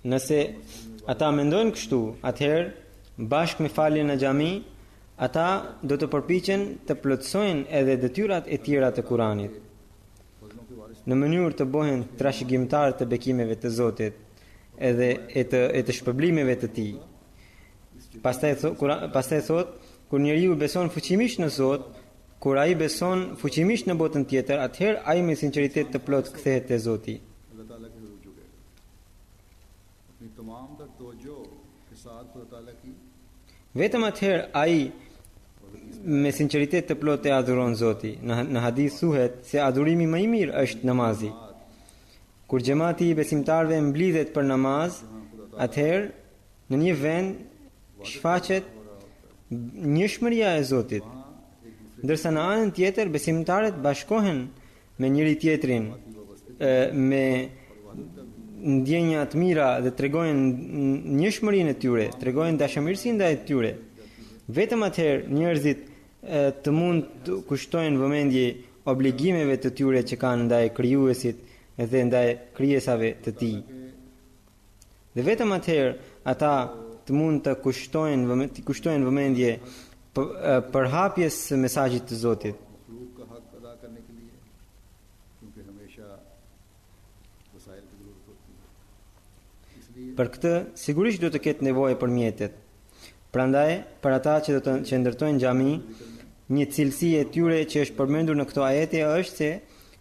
Nëse ata mendojnë kështu, atëherë bashkë me faljen në xhami, ata do të përpiqen të plotësojnë edhe detyrat e tjera të Kuranit, në mënyrë të bëhen trashëgimtar të bekimeve të Zotit edhe e të shpërblimeve të tij. Pastaj thot, kur njeriu beson fuqimisht në Zot, kur ai beson fuqimisht në botën tjetër, atëherë ai me sinqeritet të plot kthehet te Zoti. Vetëm atëherë ai me sinqeritet të plot e adhuron Zoti. Në hadith thuhet se adhurimi më i mirë është namazi. Kur xhamati i besimtarëve mblidhet për namaz, atëherë në një vend shfaqet njëshmëria e Zotit. Ndërsa në anën tjetër besimtarët bashkohen me njëri tjetrin me ndjenja të mira dhe tregojnë njëshmërinë e tyre, tregojnë dashamirësi ndaj tyre. Vetëm atëherë njerëzit të mund të kushtojnë vëmendje obligimeve të tyre që kanë ndaj krijuesit dhe ndaj krijesave të tij. Dhe vetëm atëherë ata të mund të kushtojnë vëmendje për hapjes së mesazhit të Zotit. Për këtë sigurisht do të ketë nevojë për mjetet. Prandaj, për ata që ndërtojnë xhami, një cilësi e tyre që është përmendur në këto ajete është se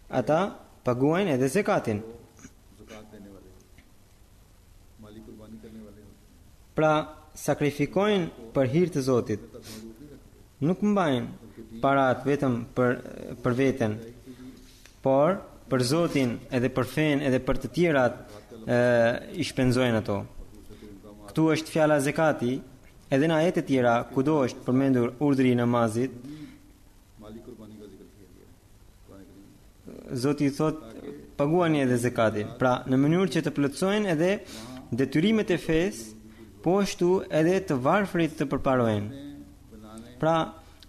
ata paguajnë edhe zekatin. ज़कात देने वाले होते हैं, माली कुर्बानी करने वाले होते हैं। Pra sakrifikojnë për hir të Zotit. तक मौजूद नहीं रखते, Nuk mbajnë parat vetëm për veten, por për Zotin edhe për fen edhe për të tjerat i shpenzojnë ato. Këtu është fjala zekati, edhe në ajete tjera kudo është përmendur urdhri i namazit, माली कुर्बानी का जिक्र किया गया है कुरान करीम में। Zoti i thot paguani edhe zekatin. Pra në mënyrë që të plotësojnë edhe detyrimet e fesë, po ashtu edhe të varfrit të përparojnë. बनाने Pra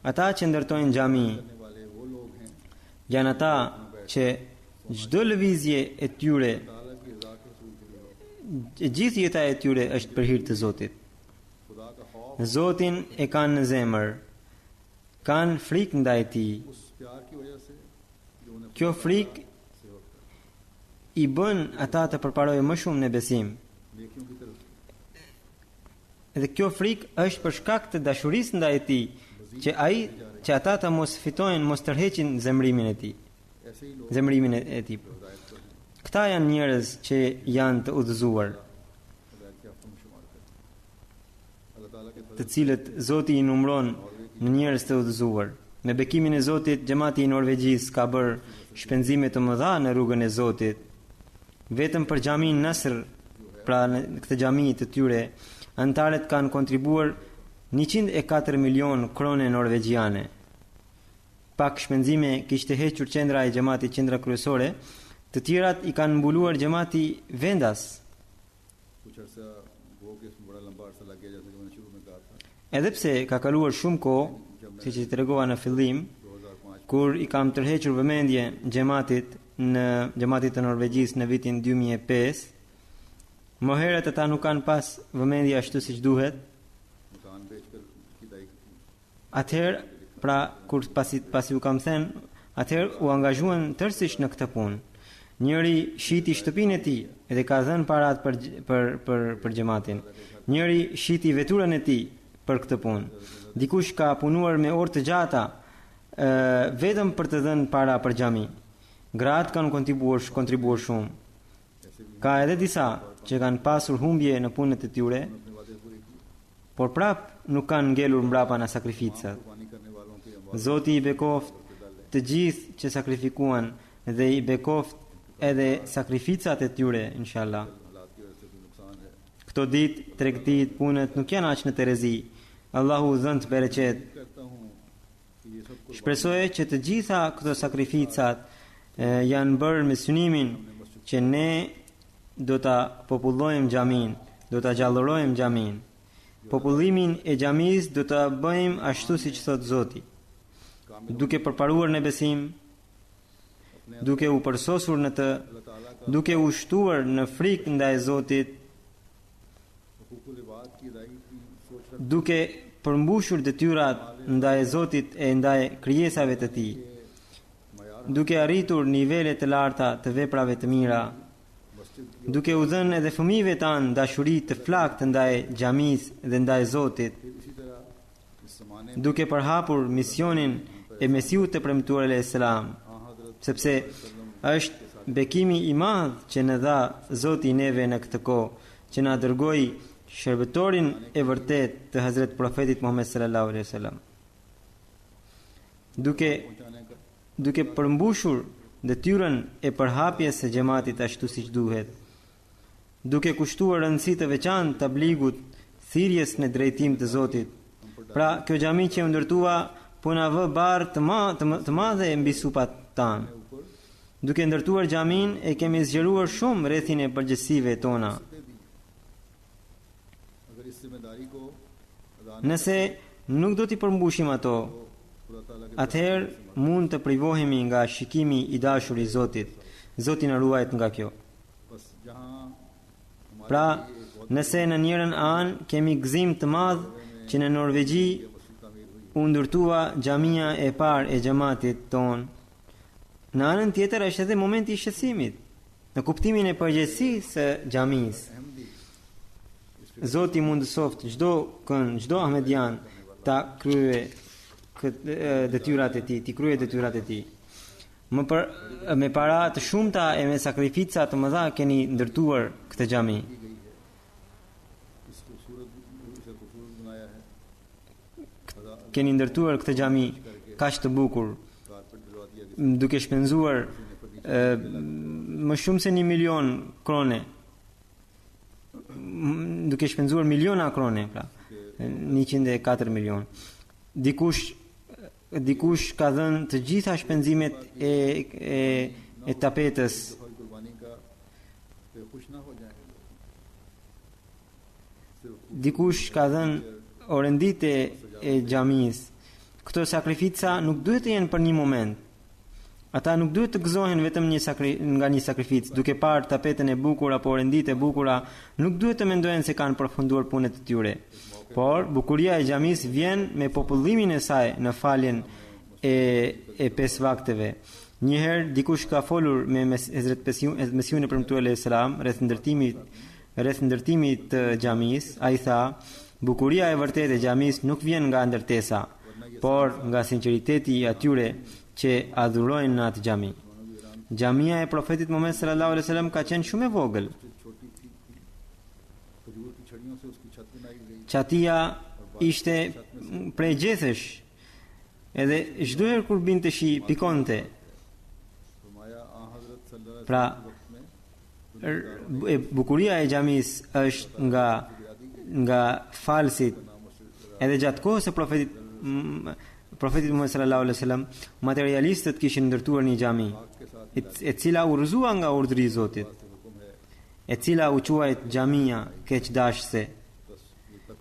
ata që ndërtojnë xhami वाले वो लोग हैं janë ata që çdo lëvizje e tyre, ताला की रज़ा के रसूल के लिए e gjithë jeta e tyre është për hir të Zotit. खुदा का खौफ Zotin e kanë në zemër, kanë frikë ndaj tij. उस प्यार की वजह से जो उन्हें Kjo frikë से होता i bën ata të përparojnë më shumë në besim. है नेकियों की तरफ Dhe kjo frikë është për shkak të dashurisë ndaj tij, që ata ta mos fitojnë, mos tërheqin zemrimin e tij, ऐसे ही लोग zemrimin e tij. हिदायत पर हैं, Këta janë njerëz që janë të udhëzuar, हिदायत के अफ़्ज़ल में शुमार करते हैं। अल्लाह ताला के të cilët Zoti i numëron në njerëz të udhëzuar. Me bekimin e Zotit, xhamati i Norvegjisë ka bërë shpenzime të mëdha në rrugën e Zotit. Vetëm për xhamin Nasr, pra në këtë xhami të tyre, antarët kanë kontribuar 104 milion krone norvegjiane. Pak shpenzime kishte hequr qendra e xhamatit, qendra kryesore, të tjerat i kanë mbuluar xhamati vendas. कुछ अरसा वो कि इसमें बड़ा लंबा अरसा लग गया जैसे कि मैंने शुरू में कहा था Edhe pse ka kaluar shumë kohë, siç i tregova në fillim, 2005 kur i kam tërhequr vëmendje xhamatit të Norvegjisë në vitin 2005, më herët ata nuk kanë pas vëmendje ashtu siç duhet. मकान बेचकर उसकी दाई की Atëherë, pra kur pasi u kam thënë, atëherë u angazhuan tërësisht në këtë punë. Njëri shiti shtëpinë e tij dhe ka dhënë parat për xhamatin. Njëri shiti veturën e tij për këtë punë. Dikush ka punuar me orë të gjata vetëm për të dhënë para për xhami. Gratë kanë kontribuar shumë. Ka edhe disa që kanë pasur humbje në punët e tyre, अपने वादे पूरे किए, por prap nuk kanë ngelur mbrapa në sakrificat. कुर्बानी करने वालों के अमवाल Zoti i bekoft të gjithë që sakrifikuan dhe i bekoft edhe sakrificat e tyre, inshallah. हालात की वजह से भी नुकसान है। Këto ditë, tregtit, punët nuk janë aq në terezi. Allahu zënë të bereqet. कहता हूँ कि ये सब कुर्बानी Shpresoj që të gjitha këto sakrificat janë bërë me synimin që ne do ta popullojmë xhamin, do ta gjallërojmë xhamin. Popullimin e xhamis do ta bëjmë ashtu siç thot Zoti, duke përparuar në besim, duke u përsosur në të, अल्लाह ताला का duke u shtuar në frikë ndaj Zotit, हुकूकुल इबाद की अदायगी की सोच रख duke përmbushur detyrat ndaj Zotit e ndaj krijesave të Tij, मयार duke arritur nivele të larta të veprave të mira, मस्जिद की duke u dhënë edhe fëmijëve tanë dashuri të flaktë ndaj xhamisë dhe ndaj Zotit, फिर इसी तरह इस ज़माने duke përhapur misionin e Mesiut të premtuar alayhis salam, हाँ हजरत sepse është bekimi i madh që na dha Zoti neve në këtë kohë, që na dërgoi shërbëtorin e vërtet të Hazret Profetit Muhammed sallallahu alaihi wasallam. पहुंचाने का Duke përmbushur detyrën e përhapjes së xhamatit ashtu siç duhet, duke kushtuar rëndësi të veçantë tabligut, thirrjes në drejtim të Zotit. Pra, kjo xhami që u ndërtua po na vë barë të madhe mbi supat tanë. ऊपर Duke ndërtuar xhamin e kemi zgjeruar shumë rrethin e përgjegjësive tona. दे दी। अगर इस जिम्मेदारी को अदा न Nëse nuk do t'i përmbushim ato, खुदा ताला के atëherë mund të privohemi nga shikimi i dashur i Zotit. Zoti na ruajt nga kjo. बस जहाँ हमारे Pra, लिए एक बहुत nëse në njërën anë kemi gëzim të madh që në Norvegji मस्जिद तामीर हुई, u ndërtua xhamia e parë e xhamatit ton, në anën tjetër është edhe momenti i shqetësimit, në kuptimin e përgjegjësisë së xhamisë. Ahmadi Zoti mundësoft çdo ahmedian ta krye detyrat e tij, ti kryej detyrat e tij. Me para të shumta e me sakrifica të mëdha keni ndërtuar këtë xhami. Keni ndërtuar këtë xhami kaq të bukur, duke shpenzuar më shumë se 1 milion krone, duke shpenzuar miliona krone, pra 104 milion. Dikush ka dhënë të gjitha shpenzimet e tapetës. Dikush ka dhënë orendite e xhamisë. Këto sakrifica nuk duhet të jenë për një moment. Ata nuk duhet të gëzohen vetëm nga një sakrificë, duke parë tapetën e bukur apo orendite e bukura, nuk duhet të mendojnë se kanë përfunduar punët e tyre. Por bukuria e xhamisë vjen me popullimin e saj në faljen e 5 vakteve. Njëherë dikush ka folur me Hazrat Mesiun e premtuar alayhis salam rreth ndërtimit të xhamisë. Ai tha: "Bukuria e vërtetë e xhamisë nuk vjen nga ndërtesa, por nga sinqeriteti i atyre që adhurojnë në atë xhami." Xhamia e profetit Muhammed sallallahu alaihi wasallam ka qenë shumë e vogël. Çatia ishte prej gjethesh, edhe çdo herë kur binte shi pikonte. Pra, bukuria e xhamisë është nga falsit. Edhe gjatë kohës së profetit Muhammed sallallahu alaihi wasallam, materialistët kishin ndërtuar një xhami, e cila u rrëzua nga urdhri i Zotit, e cila u quajt xhamia keqdashse.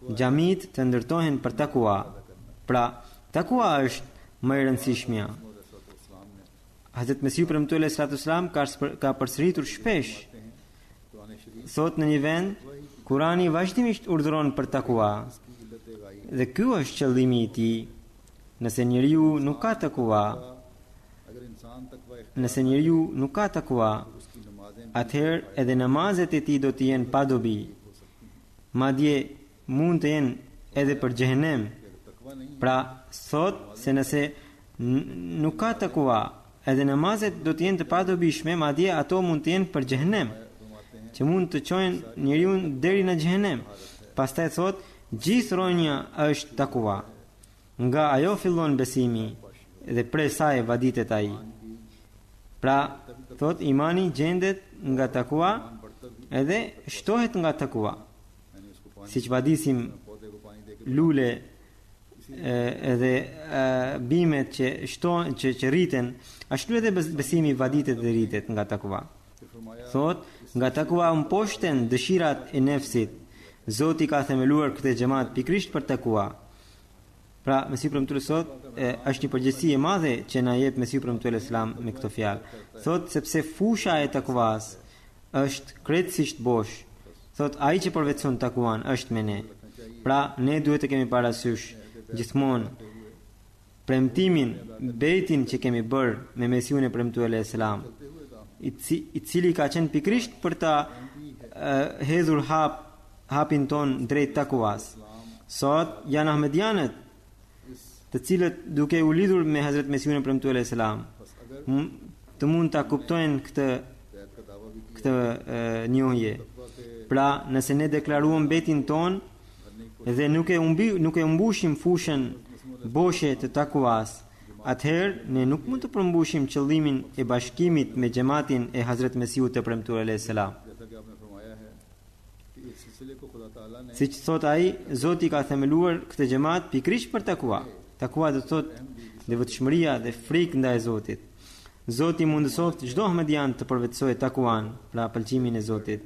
Xhamit të ndërtohen për takua. Pra, takua është më e rëndësishmja. Hazrat Mesiu premtuar alayhi salam ka përsëritur shpesh. Thot në një vend, Kurani vazhdimisht urdhëron për takua. Dhe ky është qëllimi i tij. Nëse njeriu nuk ka takua, atëherë edhe namazet e tij do të jenë pa dobi. Madje mund të jenë edhe për xhehenem. Pra, thot se nëse nuk ka takua, edhe namazet do të jenë të padobishme, madje ato mund të jenë për xhehenem, që mund të çojnë njeriu deri në xhehenem. Pastaj thot, gjithë rronja është takua. Nga ajo fillon besimi dhe prej saj vaditet ai. Pra, thot imani gjendet nga takua edhe shtohet nga takua. Siç vadisim lule edhe bimet që rriten, ashtu edhe besimi vaditet dhe rritet nga takua. Thot, nga takua mposhten dëshirat e nefsit. Zoti ka themeluar këtë xhamat pikrisht për takua. Pra, Mesiu premtuar sot është një përgjegjësi e madhe që na jep Mesiu premtuar Islam me këtë fjalë. Thot sepse fusha e takuas është krejtësisht bosh. Thot ai që përvetson takuan është me ne. Pra, ne duhet të kemi parasysh gjithmonë premtimin, bejtin që kemi bërë me Mesiun e premtuar Islam, i cili ka qenë pikrisht për ta hedhur hapin ton drejt takuas. Sot janë ahmedianët, të cilët duke u lidhur me Hazrat Mesiun e premtuar Islam, të mund ta kuptojnë këtë njohje. Pra, nëse ne deklaruam betin ton dhe nuk e umbushim fushën boshe të takuas, atëherë ne nuk mund të përmbushim qëllimin e bashkimit me xhamatin e Hazrat Mesiut të premtuar alayhis salam. Siç thot ai, Zoti ka themeluar këtë xhamat pikrisht për takua. Takua do të thotë devotshmëria dhe frikë ndaj Zotit. Zoti mundësoft çdo ahmedian të përvetësojë takuan, pra pëlqimin e Zotit.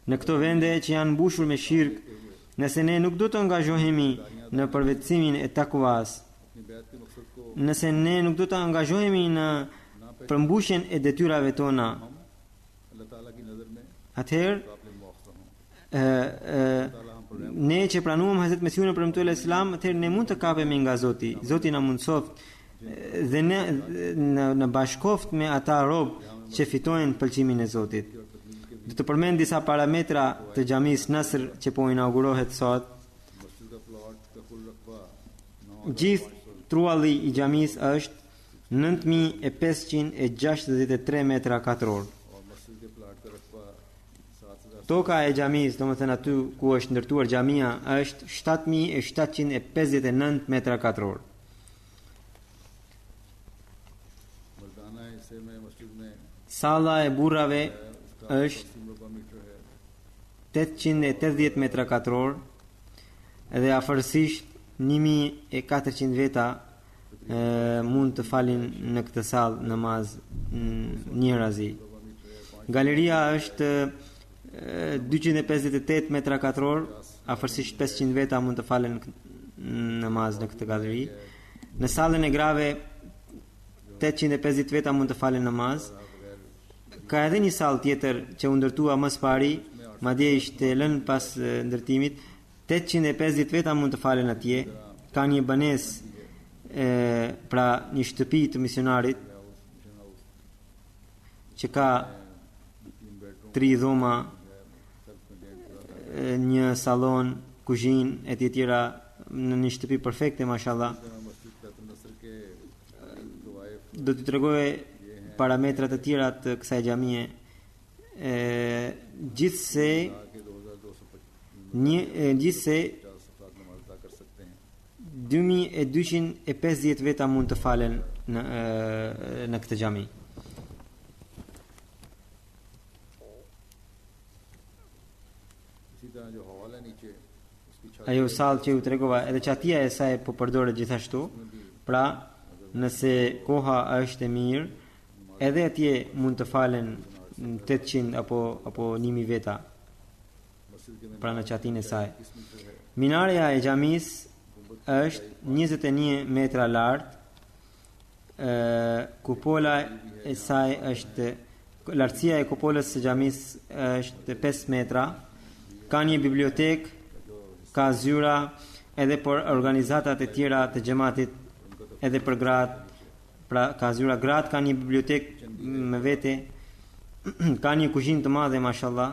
Në këto vende që janë mbushur me shirk, nëse ne nuk do të angazhohemi në përvetësimin e takuas, nëse ne nuk do të angazhohemi në përmbushjen e detyrave tona, atëherë ne që pranuam Hazrat Mesiun e premtuar Islam, atëherë ne mund të kapemi nga Zoti. Zoti na mundsoft dhe ne në bashkoft me ata rob që fitojnë pëlqimin e Zotit. Do të përmend disa parametra të xhamis Nasr që po inaugurohet sot. Gjithë trualli i xhamisë është 9563 metra katror. और मस्जिद के प्लाट का रकबा 7000 Toka e xhamisë, domethënë aty ku është ndërtuar xhamia, është 7759 metra katror. मर्दाना हिस्से में मस्जिद में Salla e burrave उसका është 80 वर्ग मीटर है 880 metra katror edhe afërsisht 1400 veta mund të falin në këtë sallë namaz një razi. Galeria është 258 metra katror, afërsisht 500 veta mund të falen namaz në këtë galeri. Në sallën e grave 850 veta mund të falen namaz. Ka edhe një sallë tjetër që u ndërtua më së pari, madje ishte lënë pas ndërtimit, 850 veta mund të falen atje. Ka një banesë, pra një shtëpi të misionarit që ka 3 dhoma, një sallon, kuzhinë e tjera në një shtëpi perfekte, mashallah. मस्जिद का नसर के गवाइफ Do t'i tregoj parametrat e tjera të kësaj xhamie. Gjithsej के 2250 gjithsej अफराद नमाज अदा कर सकते हैं 2250 veta mund të falen në këtë xhami. इसी तरह जो हॉल है नीचे उसकी छत Ajo sallë që ju tregova, edhe çatia e saj po përdoret gjithashtu. Pra, nëse koha është e mirë, edhe atje mund të falen 800 apo 1000 veta, मस्जिद के pra në çatinë e saj. 20 मीटर है Minarja e xhamisë është 21 metra lart. Kupola e saj është lartësia e kupolës së xhamisë është 5 metra. Ka një bibliotek, ka zyra edhe për organizatat e tjera të xhamatit, edhe për gratë. Pra ka zyra gratë, ka një bibliotek me vete, ka një kuzhinë të madhe mashallah.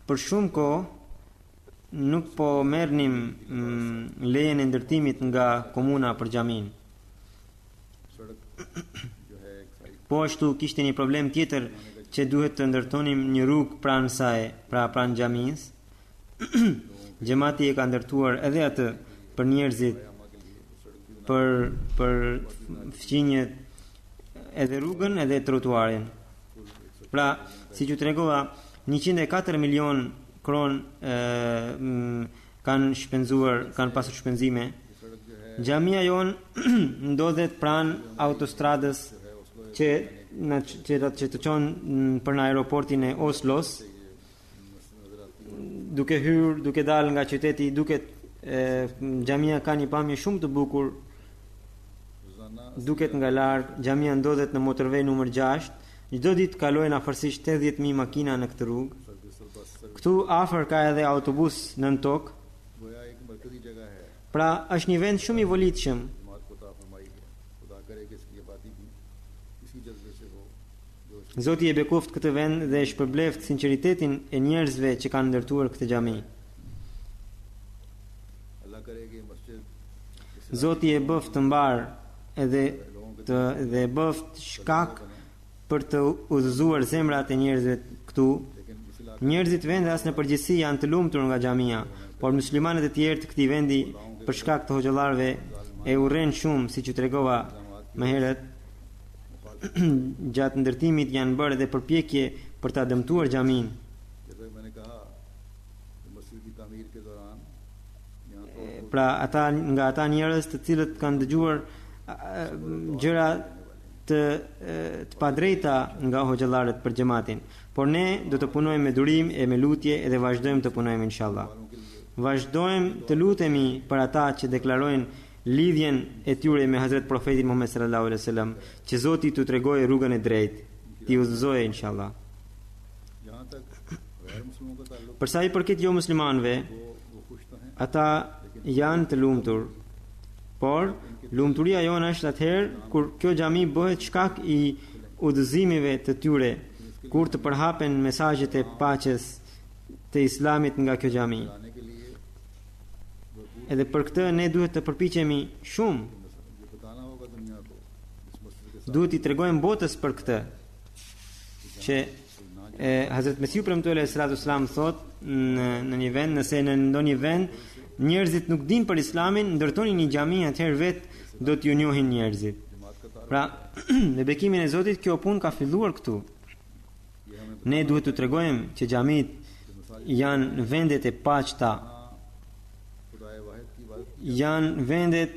Për shumë kohë nuk po merrnim lejen e ndërtimit nga komuna për xhamin. सड़क जो है एक side Po ashtu kishte një problem tjetër që duhet të ndërtonim një rrugë pranë saj, pra pranë xhamisë. Xhamati e ka ndërtuar edhe atë për njerëzit, për fqinjet, edhe rrugën edhe trotuarin. Pra, si që tregova, 104 milion kron kanë shpenzuar, kanë pasur shpenzime. Xhamia jon ndodhet pranë autostradës që të çon për në aeroportin e Oslos. Duke hyrë, duke dalë nga qyteti, duket xhamia ka një pamje shumë të bukur. Duket nga larg, xhamia ndodhet në motorvej numër 6. Çdo ditë kalojnë afërsisht 80.000 makina në këtë rrugë. Këtu afër ka edhe autobus nën tokë. गोया एक मरकजी जगह है Pra është një vend shumë i volitshëm. जमात को अता फरमाई है खुदा करे कि इसकी आबादी भी इसी जज्बे से हो जो Zoti e bekoft këtë vend dhe e shpërbleft sinqeritetin e njerëzve që kanë ndërtuar këtë xhami. अल्लाह करे कि मस्जिद Zoti e bëft të mbar edhe dhe e bëft shkak për të udhëzuar zemrat e njerëzve këtu. लेकिन इस इलाके Njerëzit vendas në përgjithësi janë të lumtur nga xhamia, por muslimanët e tjerë të këtij vendi për shkak të hoxhallarëve e urren shumë, siç u tregova më herët. Gjatë ndërtimit janë bërë edhe përpjekje për ta dëmtuar xhamin. जैसे मैंने कहा कि मस्जिद की तामीर के दौरान यहाँ तो Pra nga ata njerëz të cilët kanë dëgjuar gjëra të padrejta nga hoxhallarët për xhamatin. Por ne do të punojmë me durim e me lutje edhe vazhdojmë të punojmë inshallah. Vazhdojmë të lutemi për ata që deklarojnë lidhjen e tyre me Hazret Profetin Muhammed sallallahu alaihi wasallam, që Zoti t'u tregojë rrugën e drejtë, t'i udhëzojë inshallah. जहाँ तक गैर मुस्लिमों का ताल्लुक Për sa i përket jo muslimanëve, वो खुश तो हैं ata janë të lumtur. Por lumturia jonë është atëherë kur kjo xhami bëhet shkak i udhëzimeve të tyre, kur të përhapen mesazhet e paqes të islamit nga kjo xhami. लाने के लिए Edhe për këtë ne duhet të përpiqemi shumë. ये बताना होगा दुनिया को इस मस्जिद के साथ Duhet I tregojmë botës për këtë që Hazrat Mesiu premtuar sallallahu alaihi wasallam thot në një vend, nëse në ndonjë vend njerëzit nuk dinë për Islamin, ndërtoni një xhami, atëherë vetë do t'ju njohin njerëzit. Pra, me bekimin e Zotit kjo punë ka filluar këtu. Ne duhet të tregojmë që xhamit janë vendet e paqta, खुदाए वाहिद की इबादत janë vendet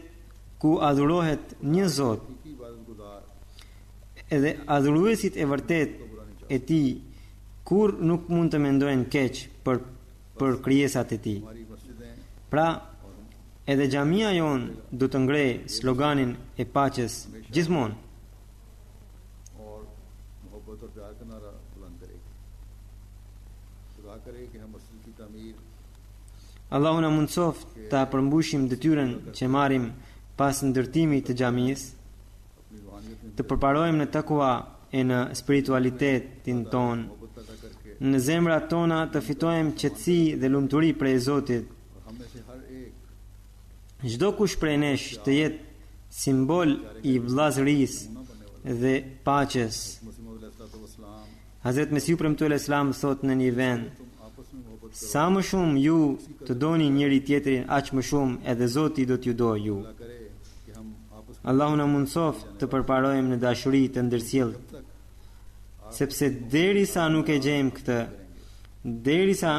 ku adhurohet një Zot, की इबादत गुजार edhe adhuruesit e vërtet e Tij kur nuk mund të mendojnë keq për krijesat e Tij. हमारी मस्जिदें Pra, edhe xhamia jon do të ngrej sloganin e paqes gjithmonë. और मोहब्बत और प्यार का नारा बुलंद करेगी खुदा करे कि हम मस्जिद की तामीर Allahu na mundsoft ta përmbushim detyrën që marrim pas ndërtimit të xhamisë, अपनी रूहानियत में të përparojmë në takua e në spiritualitetin ton, मोहब्बत पैदा करके në zemrat tona të fitojmë qetësi dhe lumturi prej Zotit. और हम में से हर एक Çdo kush prej nesh të jetë simbol I vllazërisë dhe paqes. मसीह मौद अलैहिस्सलाम Hazrat Mesiu premtuar Islam thot në një vend: तुम आपस में मोहब्बत sa më shumë ju të doni njëri tjetrin, aq më shumë edhe Zoti do t'ju dojë ju. अल्लाह करे कि हम आपस में Allahu na mundsoft të përparojmë në dashuri të ndërsjellë, sepse derisa nuk e gjejmë këtë, derisa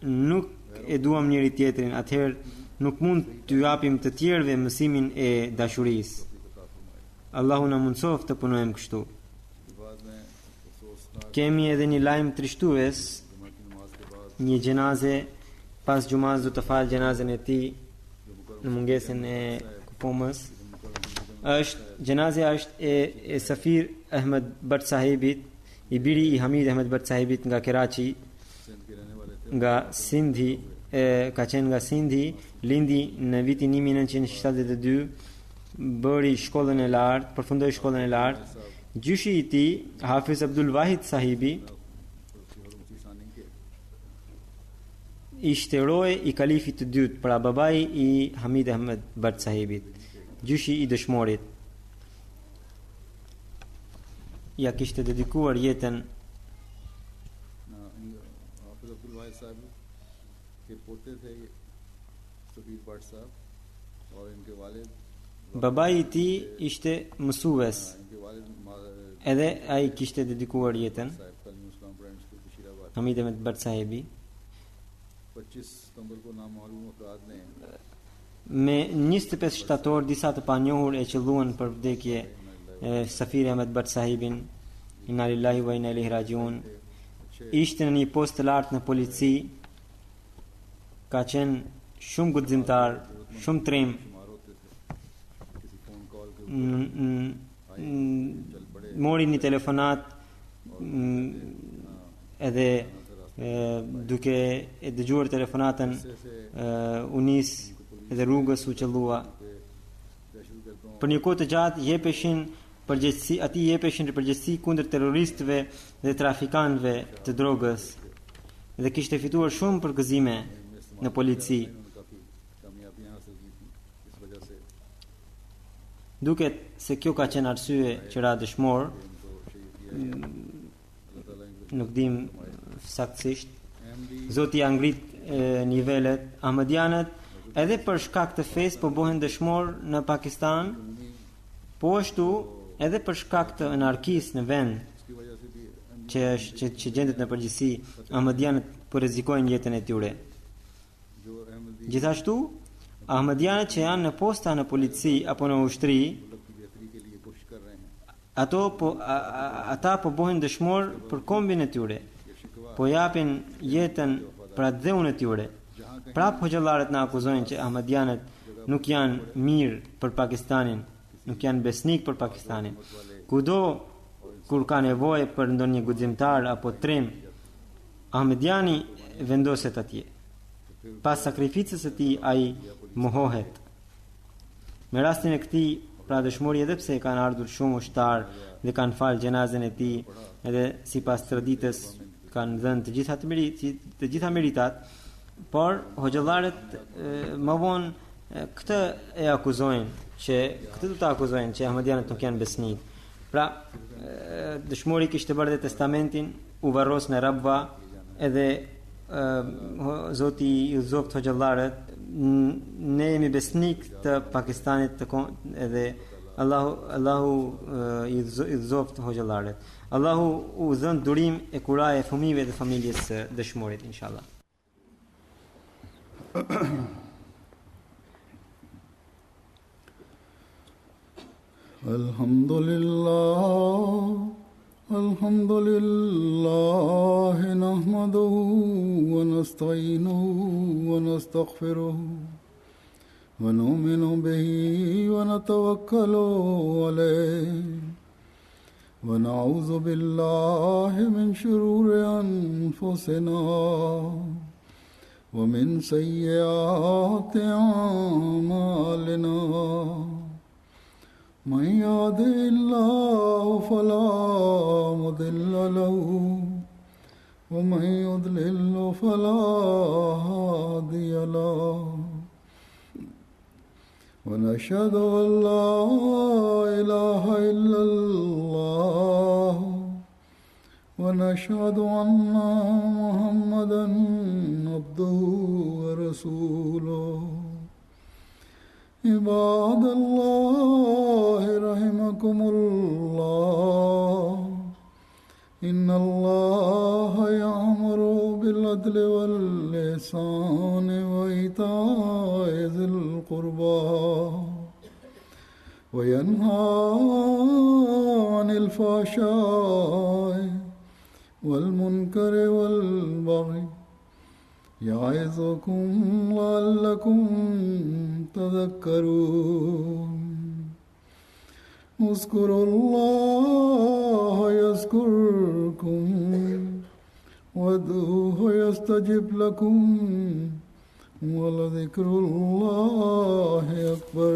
nuk e duam njëri tjetrin, atëherë nuk mund t'ju japim të tjerëve mësimin e dashurisë. Allahu na mundsoft të punojmë kështu. के बाद में अफसोसनाक Kemi edhe një lajm trishtues, जुमा की नमाज के बाद një gjenaze pas xumaz do të fal gjenazën e tij në mungesën e kupomës. Gjenazja është e Safir Ahmed Bart Sahibit, I biri I Hamid Ahmed Bart Sahibit nga Karachi, Sindh के रहने वाले थे nga Sindhi, ka qenë nga Sindhi, lindi në vitin 1972, bëri shkollën e lartë, përfundoi shkollën e lartë. Gjyshi I tij, Hafiz Abdul Wahid Sahibi, सानी के ishte roje I kalifit të dytë, pra babai I Hamid Ahmed Bart Sahibit, gjyshi I dëshmorit. Ja kishte dedikuar jetën हाफिज अब्दुल वाहिद साहब के पोते थे सफीर भट्ट साहब और इनके वालिद babai I tij ishte mësues, इनके वालिद edhe ai kishte dedikuar jetën, साहब तालीम इस्लाम primary school Bashirabad Hamid Ahmed Bart Sahibi. 25 सितंबर को नामालूम अफराद ने Me 25 shtator disa të panjohur e qelluan për vdekje Safir Ahmed Bart Sahibin, inna lillahi wa inna ilaihi rajiun. Ishte në një post të lartë në polici, ka qenë shumë guximtar, shumë trim, शुमार होते थे किसी phone call के mori një telefonat edhe duke e dëgjuar telefonatën u nis edhe rrugës u qellua. दहशतगर्दों Për një kohë të gjatë jepeshin përgjegjësi kundër terroristëve dhe trafikantëve të drogës dhe kishte fituar shumë përgëzime në polici. उन्होंने काफी कामयाबियां हासिल की थी इस वजह से Duket se kjo ka qenë arsye që ra dëshmor, इनको शहीद किया गया अल्लाह ताला इनको nuk dim saktësisht. Ahmadi Zoti ja ngrit nivelet. Ahmedianët edhe për shkak të fesë po bëhen dëshmor në Pakistan, po ashtu edhe për shkak të anarkisë në vend इसकी वजह से भी që gjendet në përgjithësi, Ahmedianët po rrezikojnë jetën e tyre. जो Ahmadi Gjithashtu, Ahmedianët që janë në posta në polici apo në ushtri, मुल्क की बेहतरी के लिए कोशिश कर रहे हैं ata po bëhen dëshmor për kombin e tyre, po japin jetën për atë dheun e tyre. Prap hoxhallarët na akuzojnë që Ahmedianët nuk janë mirë për Pakistanin, nuk janë besnik për Pakistanin. Kudo kur ka nevojë për ndonjë guximtar apo trim, Ahmediani vendoset atje. Pas sakrificës së tij ai mohohet. Me rastin e këtij, pra dëshmori edhe pse kanë ardhur shumë ushtar dhe kanë falë gjenazën e tij, edhe sipas traditës kanë dhënë të gjitha meritat, por hoxhallarët më vonë Këtë e akuzojnë që këtë do ta akuzojnë që ahmadianët nuk janë besnik. Pra, dëshmori kishte bërë dhe testamentin, u varros në Rabba, edhe Zoti i udhëzoft hoxhallarët, ne jemi besnik të Pakistanit edhe Allahu i udhëzoft hoxhallarët. Allahu u dhën durim e kuraje e fëmijëve dhe familjes së dëshmorit, inshallah. الحمد لله نحمده ونستعينه ونستغفره ونؤمن به ونتوكل عليه ونعوذ بالله من شرور أنفسنا ومن سيئات أعمالنا من يهده الله فلا مضل له ومن يضلل فلا هادي له ونشهد أن لا إله إلا الله ونشهد أن محمدا عبده ورسوله عباد الله رحمكم الله إن الله يأمر بالعدل والإحسان وإيتاء ذي القربى وينهى عن الفحشاء والمنكر والبغي يعظكم لعلكم تذكرون اذكروا الله يذكركم وادعوه يستجب لكم ولذكر الله أكبر